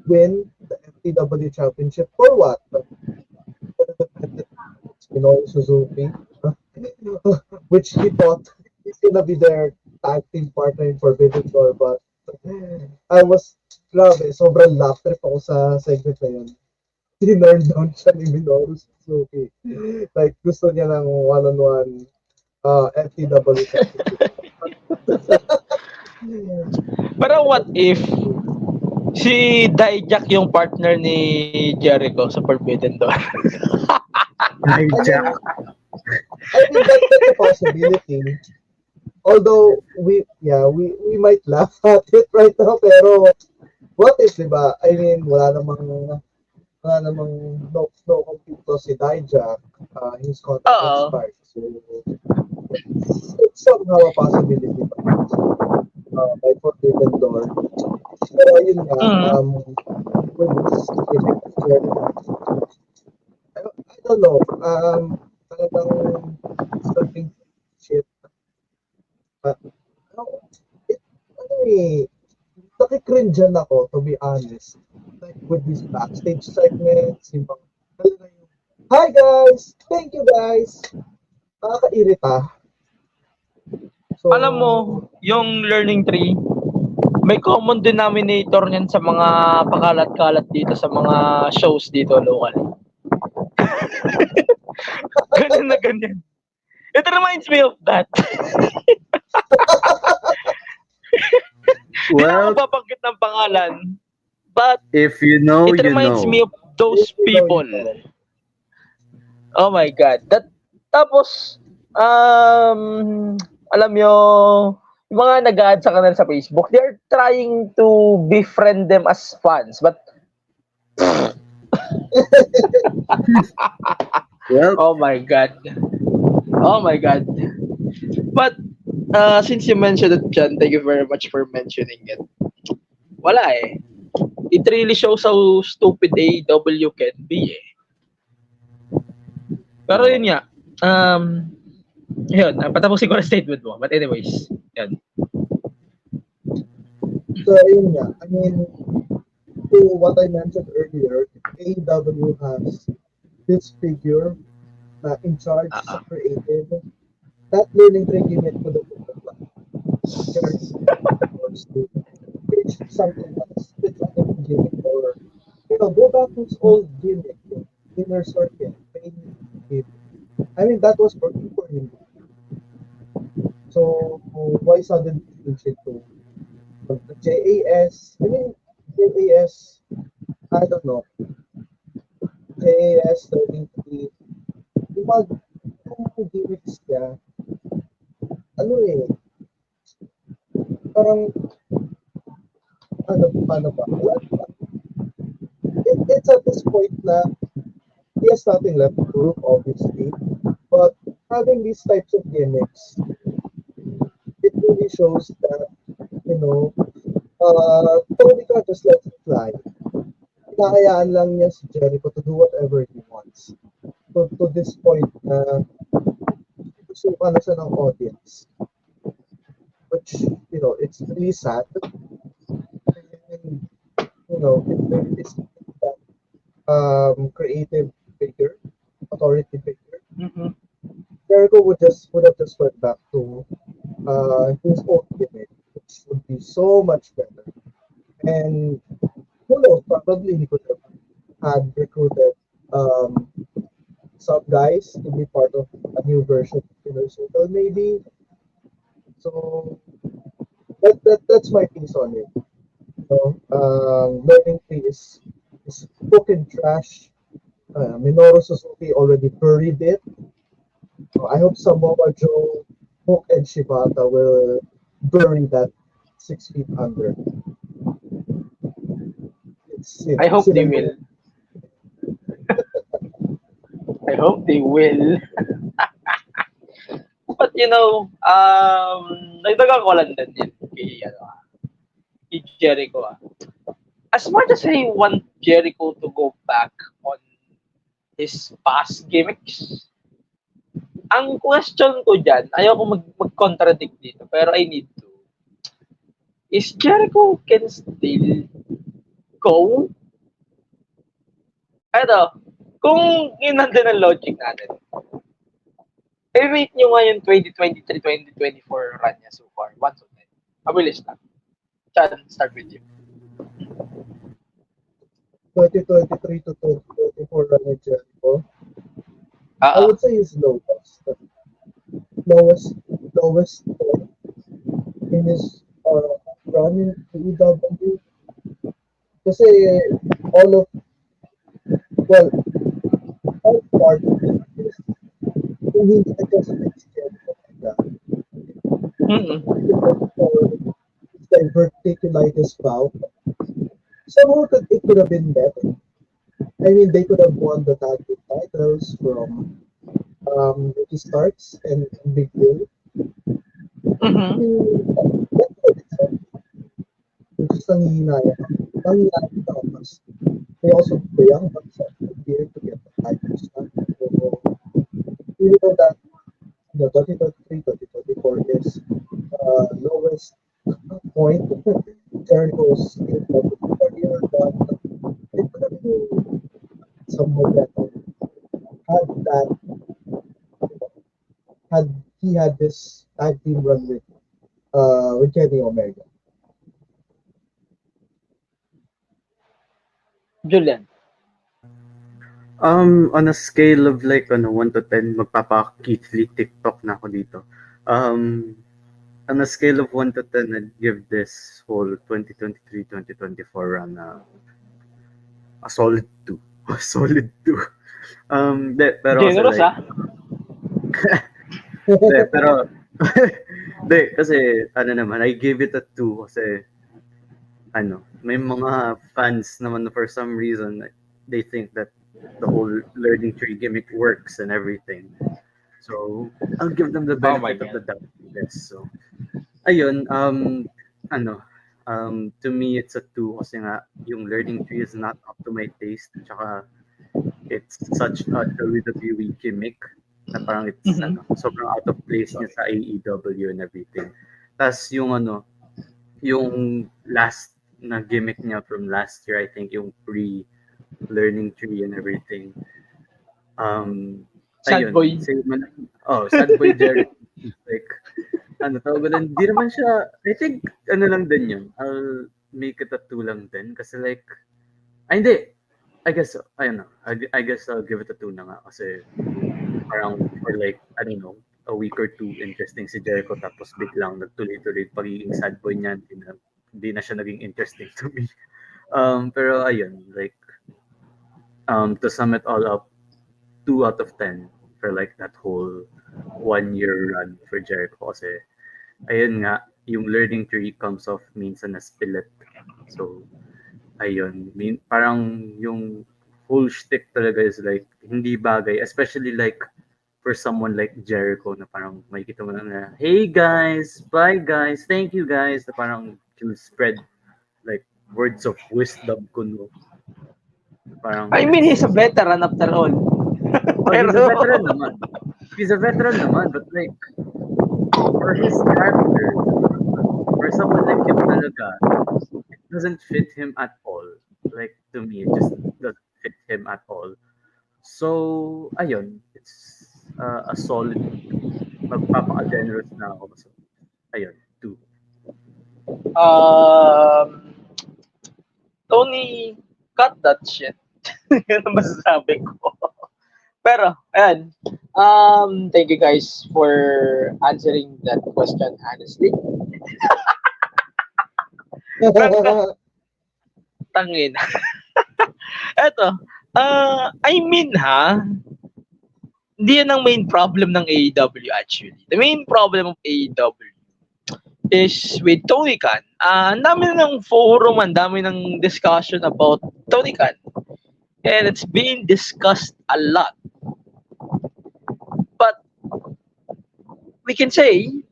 win the FTW championship for what? Minoru Suzuki, which he thought he's gonna be their tag team partner in Forbidden Door, but I was, grabe, sobrang laugh trip ako sa segment na yun. Tinurn down siya ni Minoru Suzuki. Like, gusto niya ng one-on-one FTW championship. Pero what if si Dijak yung partner ni Jericho sa Forbidden Door? Dijak. I mean, that's a possibility. Although we might laugh at it right now, pero what if, diba? I mean, wala namang no compete to si Dijak. His contract expired. So it's somehow a possibility by Forbidden Door. Pero yun nga, with this gimmick of Jericho, I don't know. Talagang starting shit. Nakikringean ako, to be honest. Like, with these backstage segments, yung mga, hi guys! Thank you guys! Nakakairita. So, Alam mo, yung learning tree, may common denominator niyan sa mga pakalat-kalat dito sa mga shows dito local. Ganun na ganyan. It reminds me of that. Hindi na Well, ako babanggit ng pangalan. But if you know, it you reminds know. me of those people. Oh my God. Tapos, alam nyo, yung mga nag-add sa kanila sa Facebook, they're trying to befriend them as fans. But, Well, oh my God. Oh my God. But, since you mentioned it, John, thank you very much for mentioning it. Wala eh. It really shows how stupid AEW can be eh. Pero yun nga, yun, patapusin ko na statement mo. But anyways, yun. So, yun nga. I mean, to what I mentioned earlier, AEW has this figure in charge sa creative. That learning tree gimmick for the which something else, which other gimmick, or go back to his old gimmick, inner circle, gimmick. I mean, that was working for him. So why suddenly change it to the JAS? I mean, JAS, I don't know. JAS turning to be yung gimmicks niya, parang, paano ba? It's at this point na he has nothing left to prove, obviously, but having these types of gimmicks, it really shows that, Tony Khan just lets it fly. Hinahayaan lang niya si Jericho to do whatever he wants. To this point na susuka na siya ng audience. Which, it's really sad. And, if there is that creative figure, authority figure, Jericho would have just went back to his old gimmick, which would be so much better. And who knows, probably he could have had recruited some guys to be part of a new version of Inner Circle, maybe. So that's my piece on it. Learning Tree is fucking trash. Minoru Suzuki already buried it. I hope Samoa Joe, Hook, and Shibata will bury that 6 feet under. I hope they will. I hope they will. But nagdagan ko lang din yun kay Jericho. As much as I want Jericho to go back on his past gimmicks, ang question ko dyan, ayoko mag-contradict dito, pero I need to. Is Jericho can still go? Kung yun nandun ang logic natin, i-rate nyo nga yung 2023-2024 run niya so far. 1 to 10. Mabilis lang. Chan, start with you. 2023 to 2024 run ni Jericho. I would say his lowest point in his run in AEW. Kasi all part of it is kung hindi nag-expect si Jericho diverticulitis bout. Somehow it could have been better. I mean, they could have won the tag team titles from Ricky Starks and Big Bill. Which is nangihinayang. Nangihinayang tapos they also the young bucks here to get the title shot. So, you know that 2023, 2024 is lowest point. Jericho's career, but it could have been somewhat better had he had this tag team run with Kenny Omega. Julian. On a scale of like 1 to 10, magpapa-Keith Lee TikTok na ako dito. On a scale of 1 to 10, I'd give this whole 2023-2024 run a solid 2. A solid 2. Pero generous, like, pero kasi I gave it a 2 kasi may mga fans naman for some reason they think that the whole learning tree gimmick works and everything. So I'll give them the benefit of the doubt. Yes. So ayun, to me it's a 2 kasi nga yung learning tree is not up to my taste. Tsaka it's such a WWE gimmick na parang it's sobrang out of place niya sa AEW and everything. Tas yung last na gimmick niya from last year, I think yung pre-learning tree and everything. Sad boy. Sad boy Jerry. Like, tawag din, di naman siya, I think, lang din yun. I'll make it a 2 lang din. Kasi like, hindi. I guess I'll give it a 2 na nga. Kasi parang for like, I don't know, a week or 2, interesting si Jericho. Tapos biglang nagtuloy-tuloy pagiging sad boy niya. Hindi na siya naging interesting to me. Pero ayun, like, to sum it all up, 2 out of 10 for like that whole 1-year run for Jericho. Kasi, ayun nga, yung learning tree comes off minsan na spillet. So, ayun, parang yung whole shtick talaga is like, hindi bagay. Especially like, for someone like Jericho na parang makikita mo na, hey guys, bye guys, thank you guys, na parang he'll spread like words of wisdom kuno. Parang I mean, he's a veteran after all. He's a veteran naman, but like for his character, for someone like him talaga, it doesn't fit him at all. Like to me, it just doesn't fit him at all. So ayun, it's a solid, magpapaka-generous na ako. So, ayun, 2. Tony, cut that shit. Yun ang masasabi ko. Pero, ayan. Thank you guys for answering that question honestly. Tangin. Eto, I mean hindi yan ang main problem ng AEW actually. The main problem of AEW is with Tony Khan. Ang dami na ng forum, ang dami ng discussion about Tony Khan. And it's being discussed a lot. But we can say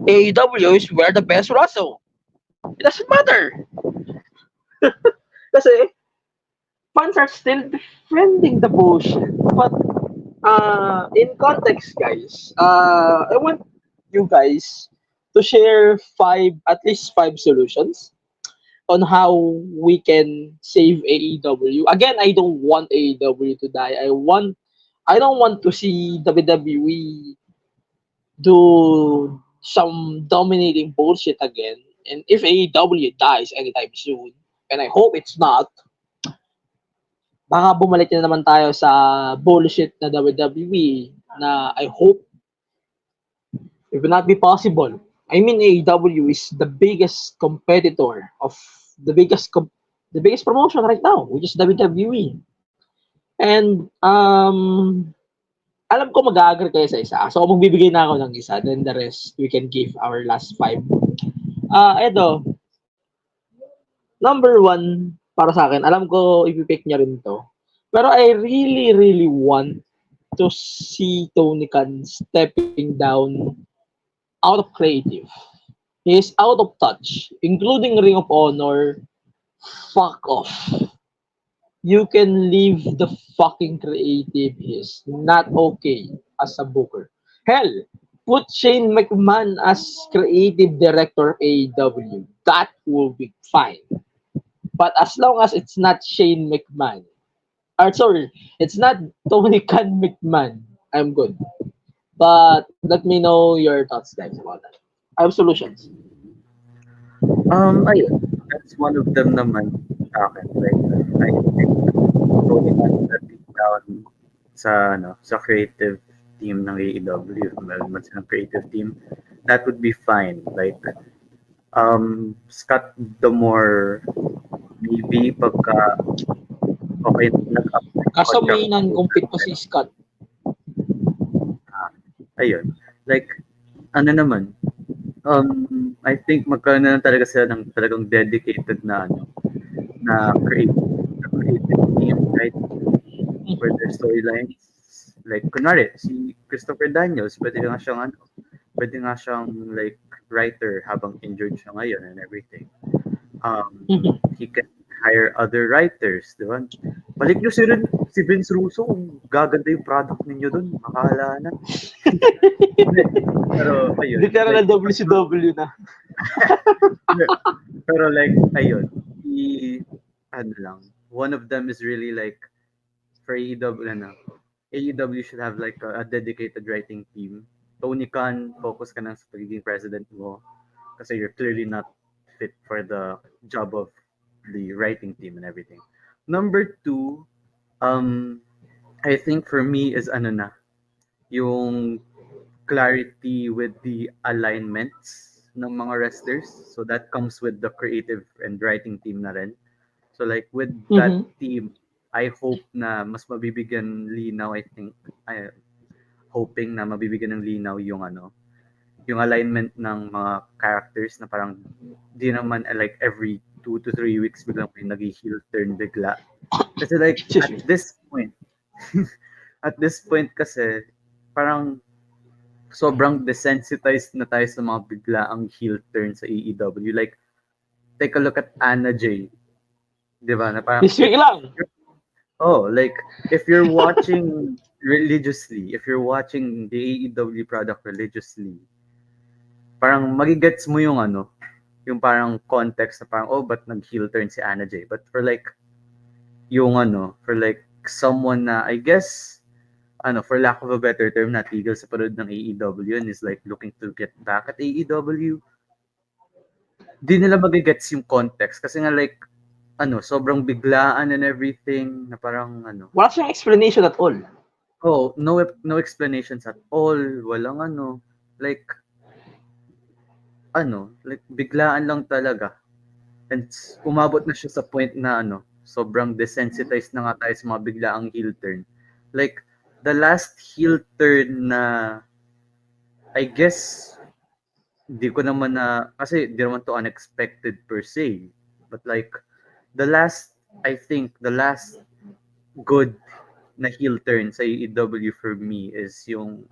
AEW is where the best wrestle. It doesn't matter. Kasi fans are still defending the bullshit. But in context, guys, I want you guys to share at least five solutions on how we can save AEW. Again, I don't want AEW to die. I don't want to see WWE do some dominating bullshit again. And if AEW dies anytime soon, and I hope it's not, baka bumalik na naman tayo sa bullshit na WWE na I hope it will not be possible. I mean, AEW is the biggest competitor of the biggest promotion right now, which is WWE. And alam ko mag-agree kayo sa isa. So magbibigay na ako ng isa, then the rest we can give our last five. Eto, number one para sa akin, alam ko ipipick niya rin to. Pero I really, really want to see Tony Khan stepping down out of creative. He is out of touch, including Ring of Honor. Fuck off. You can leave the fucking creative. He is not okay as a booker. Hell, put Shane McMahon as creative director of AEW. That will be fine. But as long as it's not Shane McMahon, it's not Tony Khan McMahon, I'm good. But let me know your thoughts, guys, about that. I have solutions. Ayun. That's one of them naman sa akin. Like, I think Tony Khan stepping down sa creative team ng AEW, meron silang creative team, that would be fine. Like, Scott D'Amore, maybe pagka okay Kaso may non-compete pa si Scott. Ayun. Like, ano naman, I think magkaroon na talaga sila ng talagang dedicated na creative team, right? For their storylines. Like, kunwari, si Christopher Daniels, pwede nga siyang like writer habang injured siya ngayon and everything. He can hire other writers, di ba? Balik nyo si Vince Russo kung gaganda yung product ninyo dun, makahala na. Pero, ayun. Literal na WCW na. Pero like, ayun. One of them is really like, for AEW should have like a dedicated writing team. Tony Khan, focus ka na sa pagiging president mo kasi you're clearly not fit for the job of the writing team and everything. Number two, I think for me is yung clarity with the alignments ng mga wrestlers. So that comes with the creative and writing team na rin. So like with that team, I hope na mas mabibigyan linaw, hoping na mabibigyan ng linaw yung alignment ng mga characters na parang di naman like every 2 to 3 weeks biglang may nag-heel turn bigla. Kasi like at this point kasi parang sobrang desensitized na tayo sa mga biglaang heel turn sa AEW. Like, take a look at Anna Jay. Di ba? Na parang, this week lang. Oh, like, if you're watching religiously, if you're watching the AEW product religiously, parang magigets mo yung yung parang context na parang, oh, ba't nag-heel turn si Anna Jay? But for like, for like someone na, I guess, for lack of a better term, natigil sa panood ng AEW and is like looking to get back at AEW, di nila magigets yung context. Kasi nga like, sobrang biglaan and everything na parang Wala siyang explanation at all. no explanations at all. Walang like biglaan lang talaga. And umabot na siya sa point na sobrang desensitized na nga tayo sa mga biglaang heel turn. Like, the last heel turn na, I guess, di ko naman kasi di naman to unexpected per se. But like, I think, the last good na heel turn sa AEW for me is yung,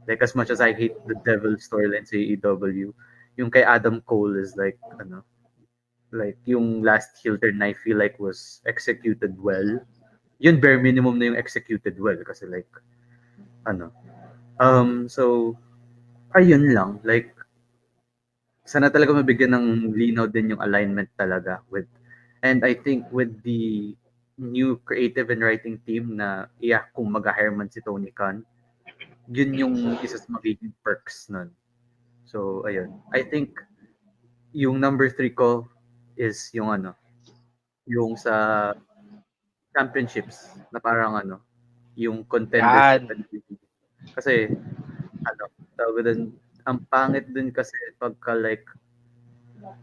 like as much as I hate the devil storyline sa AEW, yung kay Adam Cole is like, like yung last heel turn I feel like was executed well. Yun bare minimum na yung executed well kasi like so ayun lang, like sana talaga mabigyan ng linaw din yung alignment talaga and I think with the new creative and writing team na kung mag-hire man si Tony Khan, yun yung isa sa magiging perks nun. So ayun, I think yung number 3 ko is yung yung sa championships na parang yung contenders. Kasi tawag din, ang pangit din kasi pagka like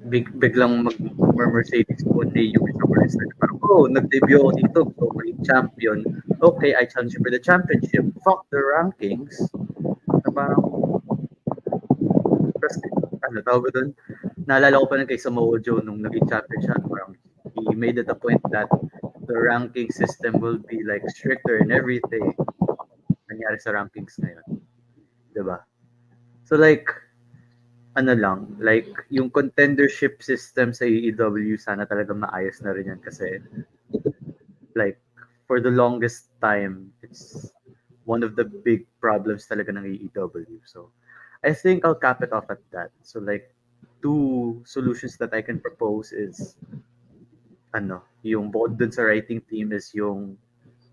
biglang mag-Mercedes Poney yung isang wrestler. Parang, nag-debut ako dito, so may champion. Okay, I challenge you for the championship. Fuck the rankings. Na parang, kasi, tawag doon, naalala ko pa rin kay Samoa Joe nung naging champion siya. Parang, he made it a point that the ranking system will be like stricter and everything. Nangyari sa rankings ngayon. Diba? So like, like, yung contendership system sa AEW, sana talaga maayos na rin yan kasi, like, for the longest time, it's one of the big problems talaga ng AEW. So, I think I'll cap it off at that. So, like, 2 solutions that I can propose is, yung both dun sa writing team is yung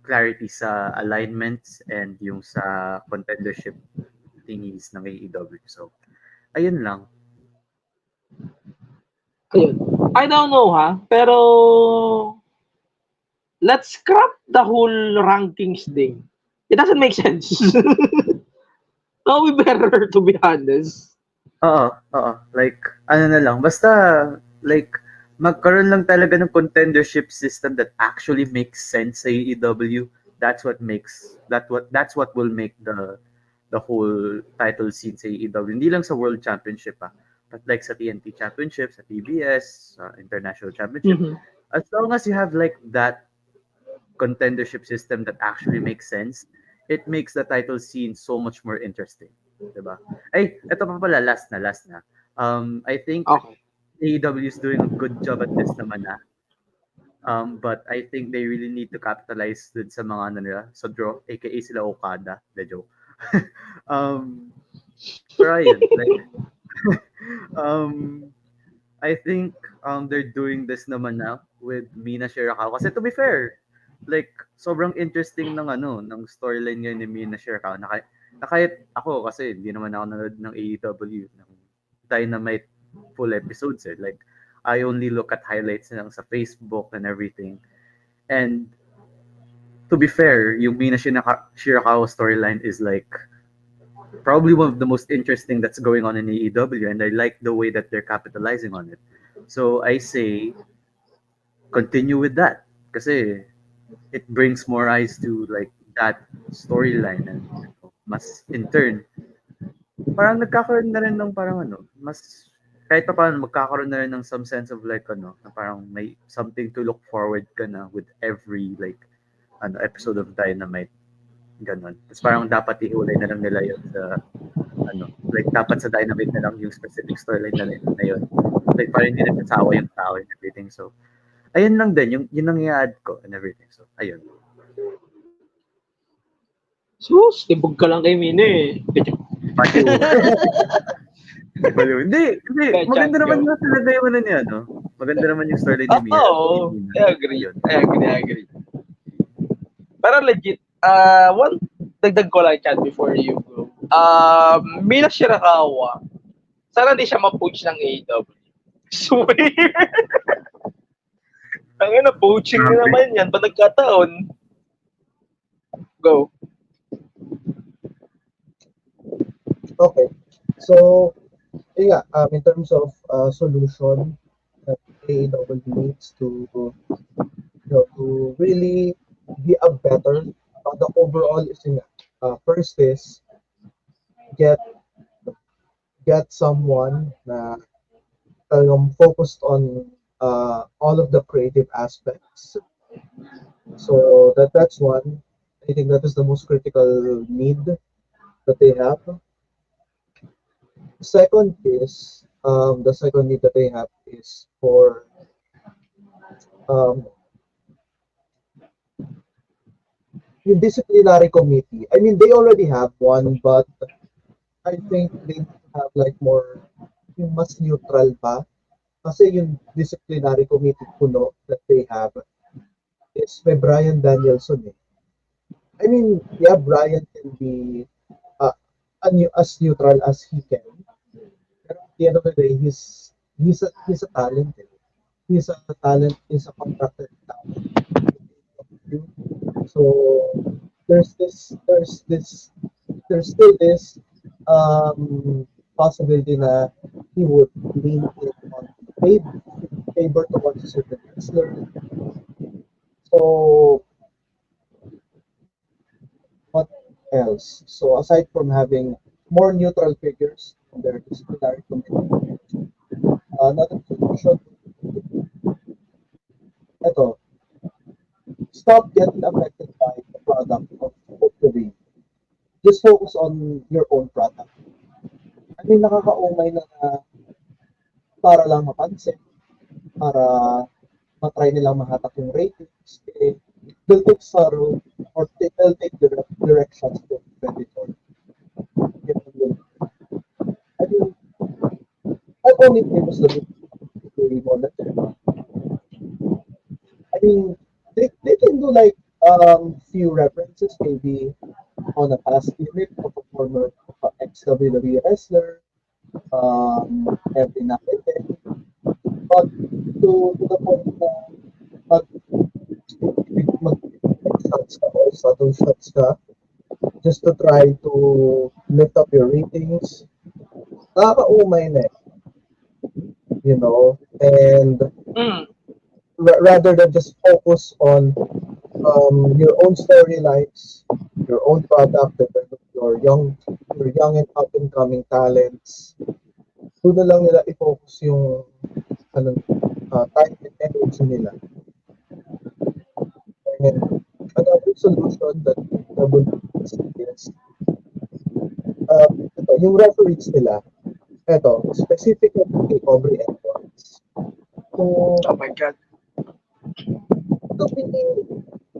clarity sa alignments and yung sa contendership thingies ng AEW. So, ayun lang. Ayun. I don't know pero let's scrap the whole rankings thing. It doesn't make sense. No, we better to be honest. Oo. Like, na lang. Basta, like, magkaroon lang talaga ng contendership system that actually makes sense sa AEW. That's what will make the whole title scene sa AEW. Hindi lang sa World Championship but like sa TNT Championship, sa TBS, International Championship. Mm-hmm. As long as you have like that contendership system that actually makes sense, it makes the title scene so much more interesting. Diba? Ay, ito pa pala, last na. I think AEW is doing a good job at this naman but I think they really need to capitalize dun sa mga nila, sa draw, aka sila Okada, the joke. Pero ayun, like, I think they're doing this naman now with Mina Shirakawa. Kasi to be fair, like, sobrang interesting ng storyline ngayon ni Mina Shirakawa. Na kahit ako, kasi hindi naman ako nanood ng AEW, ng Dynamite full episodes Like, I only look at highlights lang sa Facebook and everything. And to be fair, yung Mina Shirakawa storyline is like probably one of the most interesting that's going on in AEW, and I like the way that they're capitalizing on it. So I say continue with that kasi it brings more eyes to like that storyline, and mas in turn parang nagkakaroon na rin ng parang mas kahit pa paano magkakaroon na rin ng some sense of like na parang may something to look forward ka na with every like episode of Dynamite, ganon. Tapos parang dapat ihulay na lang nila yun sa like dapat sa Dynamite na lang yung specific storyline na yun. Like parang hindi na kasawa yung tao and everything. So ayun lang din yung ang i-add ko and everything. So ayun. Sus, tibog ka lang kay Mina Hindi. Maganda naman yung talaga yung niya, Maganda naman yung story ni Mina. Oo, I agree. Pero legit, one dagdag ko lang chat before you go. Mina Shirakawa, sana hindi siya ma-poach ng AEW. Swear. Ang ina, poaching na naman yan. Ba nagkataon? Go. Okay. So, in terms of solution that AEW needs to, to really be a better, the overall is first is get someone na focused on all of the creative aspects. So that's one. I think that is the most critical need that they have. Second is the second need that they have is for um, yung disciplinary committee. I mean, they already have one, but I think they need to have like more yung mas neutral pa. Kasi yung disciplinary committee puno that they have is may Brian Danielson eh. I mean, yeah, Brian can be as neutral as he can. Pero at the end of the day, he's a talent. Eh. He's a talent, he's a contracted talent. So there's still this possibility na he would lean in on favor towards a certain wrestler. So what else? So aside from having more neutral figures in their disciplinary committee, another solution, ito, stop getting affected by the product of the day. Just focus on your own product. I mean, nakakaumay na para lang mapansin, para matry nilang mahatak yung ratings, they'll take sorrow or they'll take directions to competitor. I mean, not only famous the modern, I mean, they can do like few references maybe on a past gimmick of a former ex-WWE wrestler, every now and then. But to the point na pag mag-shots ka o subtle shots ka just to try to lift up your ratings, nakakaumay na eh, you know, and rather than just focus on your own storylines, your own product, develop your young and up and coming talents. Doon na lang nila i-focus yung time and energy nila. And another solution that would is yung referees nila. Ito, specifically kay Aubrey Edwards. Kung Oh my God. ito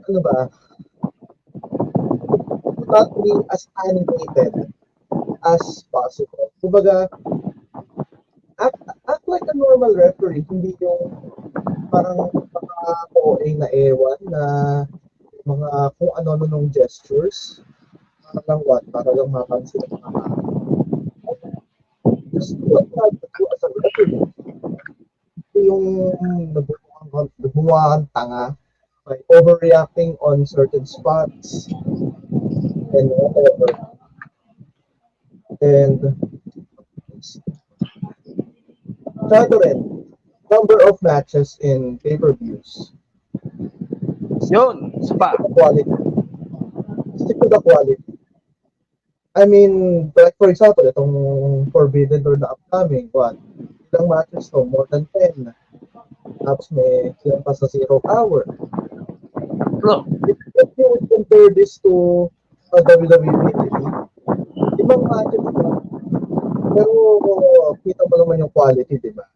ano ba, not be as animated as possible. Kumbaga, act like a normal referee, hindi yung parang OA na ewan na mga kung ano-ano nung gestures. Para lang mapansin ng mga tao. Just do what you have to do as a referee. Hindi yung nagbubuha kang tanga by overreacting on certain spots and whatever. And tsaka rin, number of matches in pay-per-views. Yun, spa. Quality. Stick to the quality. I mean, like for example, itong Forbidden Door na upcoming, ilang matches to? More than 10. Tapos may ilang pa sa 0 hour. No. If you would compare this to WWE, ibang matches ba? Pero kita mo naman yung quality, di ba?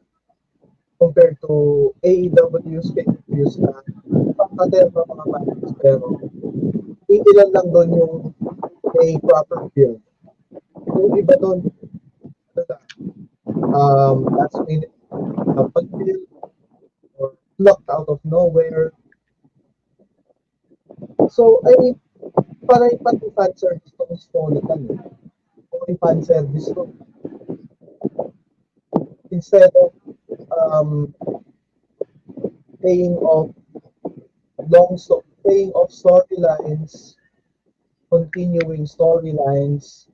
Compared to AEW's pay-per-views na pangkater pa mga matches, pero ilan lang doon yung may proper build. Yung iba doon, last minute, pag-build or plucked out of nowhere. So, I mean, para yung fan service to mismo na kami. O yung fan service to. Instead of playing off playing off storylines, continuing storylines.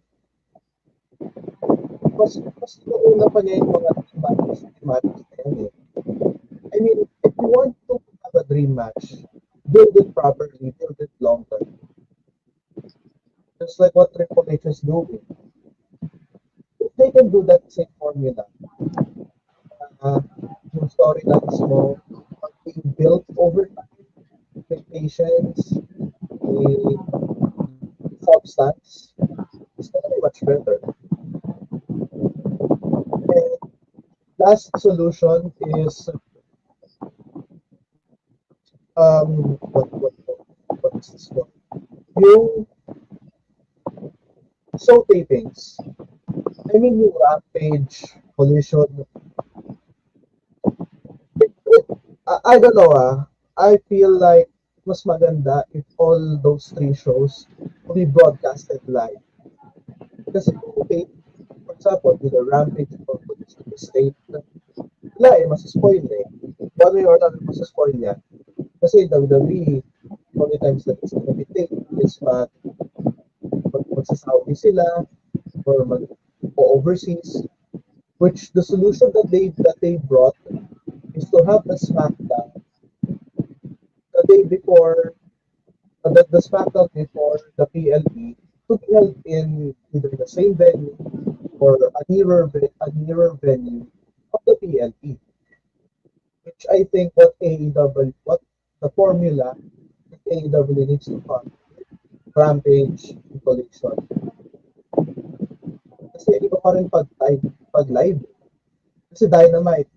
Mas inuuna pa niya yung mga dream matches na yan eh. I mean, if you want to have a dream match, build it properly, build it long term. Just like what Triple H is doing. If they can do that same formula, yung storylines mo are being built over time with patience, with substance, it's gonna be much better. And last solution is what is this one? Yung show tapings. I mean yung Rampage, Collision. I don't know I feel like mas maganda if all those three shows will be broadcasted live. Kasi okay, for example, with the Rampage or Collision State, wala masaspoil eh. One way or another masaspoil yan. Kasi WWE, only times that it's gonna be taped is magsasabi sila or overseas, which the solution that they brought is to have the SmackDown the day before the SmackDown before the PLE to be held in either the same venue or a nearer venue of the PLE, which I think what the formula that AEW needs to fund Rampage and Collision. Kasi iba pa rin pag live. Kasi Dynamite,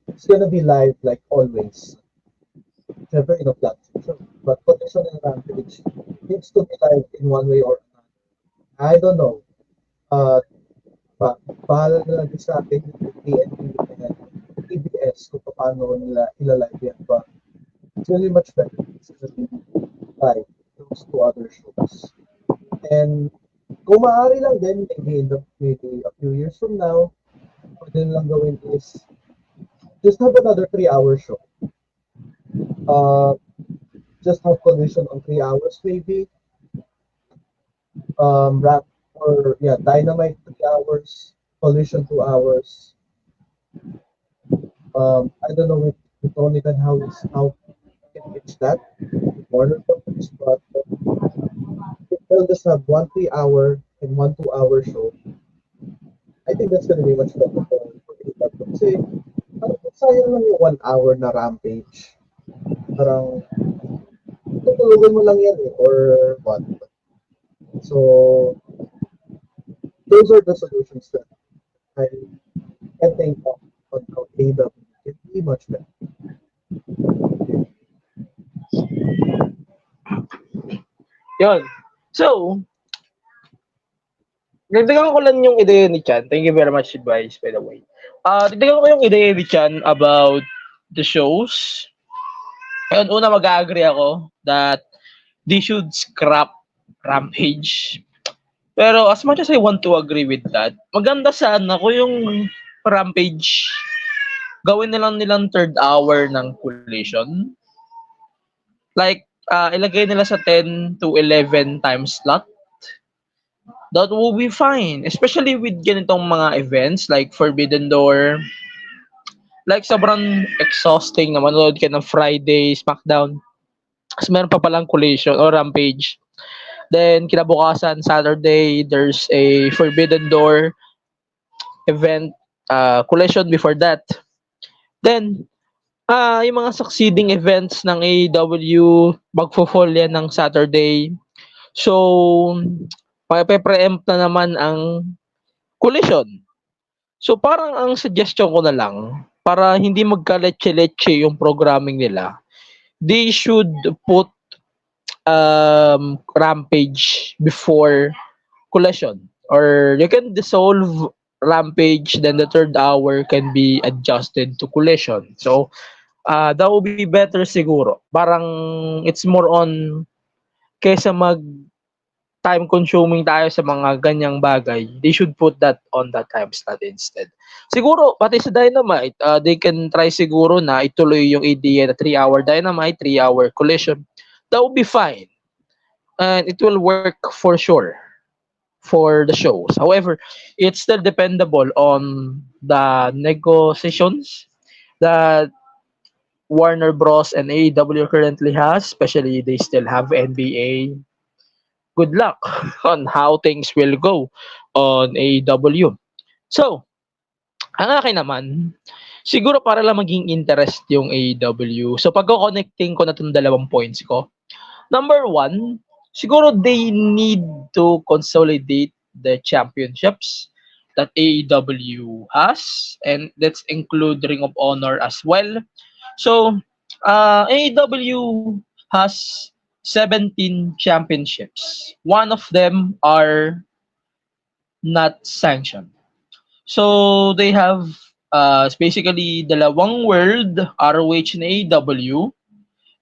it's gonna be live like always. Never in a platform. But Collision and Rampage needs to be live in one way or another. I don't know. Bahala na lang sa atin yung TNT and TBS kung paano nila ilalive yan. But it's really much better to live those two other shows. And kung maaari lang din, maybe a few years from now, pwede lang gawin is just have another 3-hour show. Just have Collision on 3 hours maybe. Dynamite 3 hours, Collision 2 hours. I don't know if Tony can how can pitch that Warner companies, but if they'll just have 1 3-hour and 1 2-hour show, I think that's gonna be much better for AEW. Kasi sayang lang yung 1 hour na Rampage. Parang tutulugan mo lang yan or what. So those are the solutions that I can think of on how AEW can be much better. Yun. So, dagdagan ko lang yung ideya ni Chan. Thank you very much, advice, by the way. Dagdagan ko yung ideya ni Chan about the shows. Ayun, una mag-agree ako that they should scrap Rampage. Pero as much as I want to agree with that, maganda sana kung yung Rampage gawin nilang third hour ng Collision. Like, ilagay nila sa 10 to 11 time slot. That will be fine. Especially with ganitong mga events like Forbidden Door. Like, sobrang exhausting na manood ka ng Friday, SmackDown. Kasi meron pa palang Collision or Rampage. Then, kinabukasan, Saturday, there's a Forbidden Door event, Collision before that. Then, yung mga succeeding events ng AEW, magfo-fall yan ng Saturday. So, pre-empt na naman ang Collision. So, parang ang suggestion ko na lang, para hindi magka-leche-leche yung programming nila, they should put Rampage before Collision. Or you can dissolve Rampage, then the third hour can be adjusted to Collision. So, that would be better siguro. Parang it's more on kaysa time consuming tayo sa mga ganyang bagay, they should put that on that time slot instead. Siguro, pati sa Dynamite, they can try siguro na ituloy yung idea na 3-hour Dynamite, 3-hour Collision. That would be fine. And it will work for sure for the shows. However, it's still dependable on the negotiations that Warner Bros. And AEW currently has, especially they still have NBA. Good luck on how things will go on AEW. So, ang akin naman, siguro para lang maging interest yung AEW. So, pag-connecting ko na itong dalawang points ko, number one, siguro they need to consolidate the championships that AEW has, and let's include Ring of Honor as well. So, AEW has 17 championships. One of them are not sanctioned. So, they have basically dalawang world, ROH and AEW,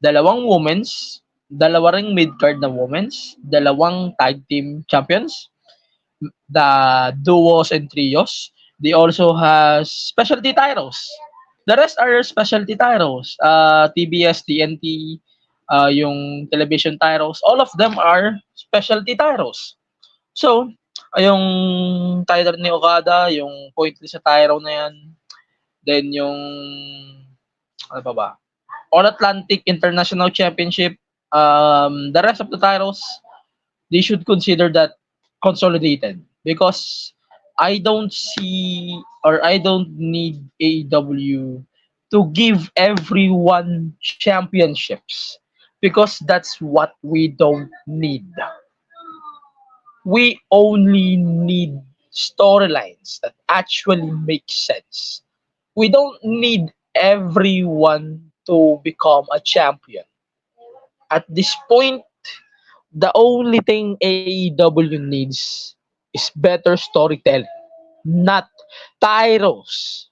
dalawang women's, dalawa ring mid-card na women's, dalawang tag team champions, the duos and trios. They also has specialty titles. The rest are specialty titles. TBS, TNT, yung television titles, all of them are specialty titles. So, yung title ni Okada, yung pointless sa title na yan, then yung, ano pa ba? All Atlantic International Championship, the rest of the titles, they should consider that consolidated because I don't see or I don't need AEW to give everyone championships because that's what we don't need. We only need storylines that actually make sense. We don't need everyone to become a champion. At this point, the only thing AEW needs is better storytelling, not titles.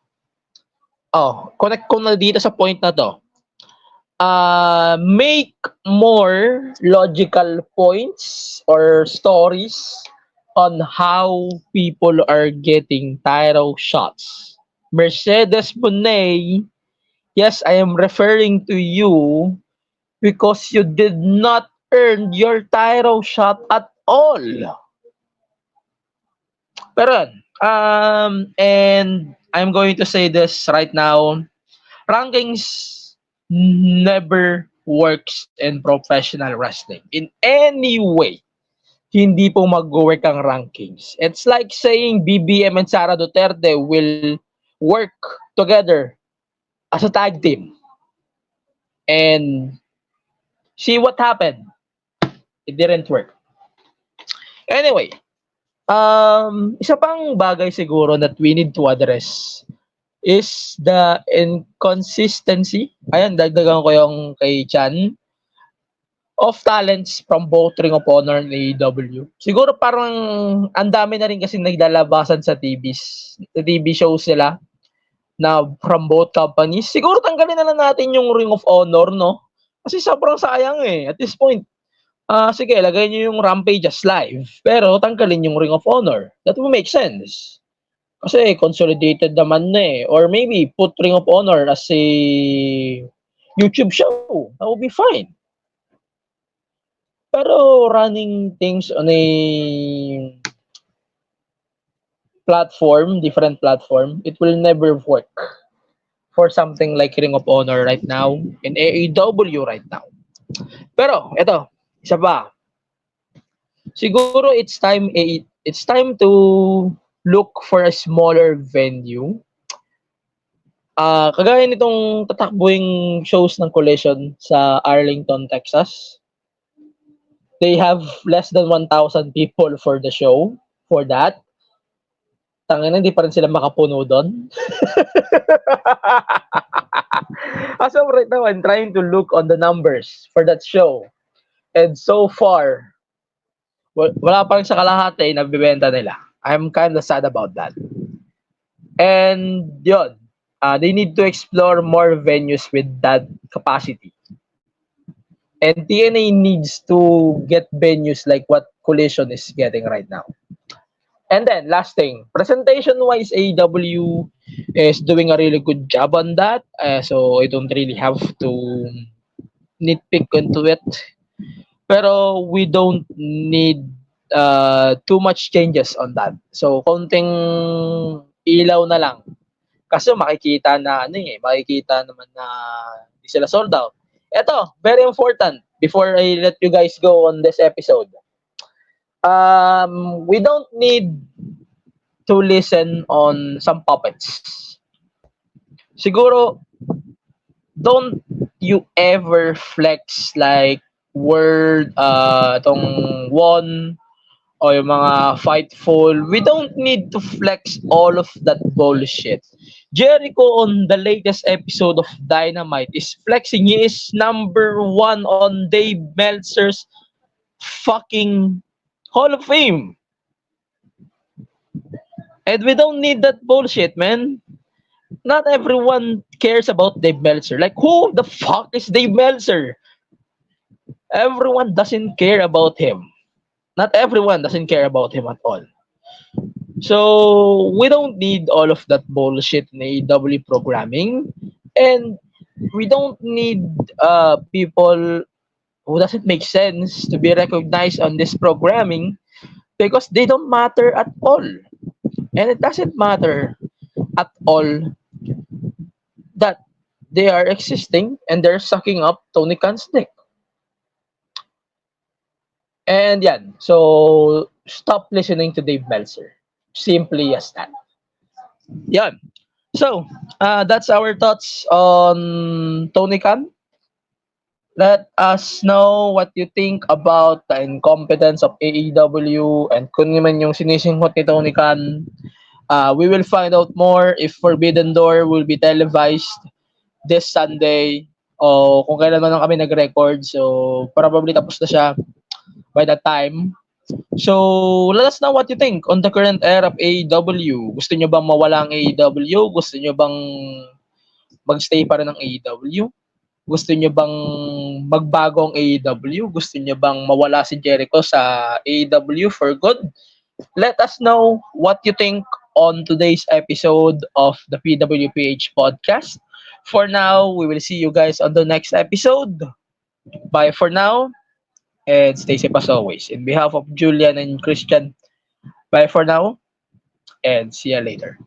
Oh, connect ko na dito sa point na to. Make more logical points or stories on how people are getting title shots. Mercedes Moné, yes, I am referring to you because you did not earn your title shot at all. Pero and I'm going to say this right now, rankings never works in professional wrestling in any way. Hindi po mag-work ang rankings. It's like saying BBM and Sara Duterte will work together as a tag team. And see what happened. It didn't work. Anyway, isa pang bagay siguro that we need to address is the inconsistency. Ayan, dagdagan ko yung kay Chan of talents from both Ring of Honor and AEW. Siguro parang ang dami na rin kasi naglalabasan sa TV shows nila na from both companies. Siguro tanggalin na lang natin yung Ring of Honor, no? Kasi sobrang sayang eh. At this point, sige, lagay nyo yung Rampage as live. Pero tanggalin yung Ring of Honor. That will make sense. Kasi consolidated naman na eh. Or maybe put Ring of Honor as a YouTube show. That would be fine. Pero running things on a platform, different platform, it will never work for something like Ring of Honor right now and AEW right now. Pero ito, isa pa. Siguro it's time to look for a smaller venue. Kagaya nitong tatakbuing shows ng Collision sa Arlington, Texas. They have less than 1,000 people for the show, for that. Tangina, hindi pa rin sila makapuno doon. As of right now, I'm trying to look on the numbers for that show. And so far, wala pa rin sa kalahati na bibenta nila. I'm kind of sad about that. And yun, they need to explore more venues with that capacity. And TNA needs to get venues like what Collision is getting right now. And then, last thing, presentation-wise, AEW is doing a really good job on that. So, I don't really have to nitpick into it. Pero, we don't need too much changes on that. So, konting ilaw na lang. Kasi makikita naman na di sila sold out. Ito, very important before I let you guys go on this episode. We don't need to listen on some puppets. Siguro, don't you ever flex like word, tong one, o yung mga Fightful. We don't need to flex all of that bullshit. Jericho on the latest episode of Dynamite is flexing. He is number 1 on Dave Meltzer's fucking Hall of Fame. And we don't need that bullshit, man. Not everyone cares about Dave Meltzer. Like, who the fuck is Dave Meltzer? Everyone doesn't care about him. Not everyone doesn't care about him at all. So, we don't need all of that bullshit in AEW programming. And we don't need people who doesn't make sense to be recognized on this programming because they don't matter at all. And it doesn't matter at all that they are existing and they're sucking up Tony Khan's dick. And yan. So, stop listening to Dave Meltzer. Simply as that. Yan. So, that's our thoughts on Tony Khan. Let us know what you think about the incompetence of AEW and kung naman yung sinisinghot ni Tony Khan. We will find out more if Forbidden Door will be televised this Sunday o kung kailan man kami nag-record. So, probably tapos na siya by that time. So, let us know what you think on the current era of AEW. Gusto nyo bang mawala ang AEW? Gusto nyo bang magstay pa rin ng AEW? Gusto nyo bang magbago ang AEW? Gusto nyo bang mawala si Jericho sa AEW for good? Let us know what you think on today's episode of the PWPH podcast. For now, we will see you guys on the next episode. Bye for now. And stay safe as always. In behalf of Julian and Christian, bye for now. And see you later.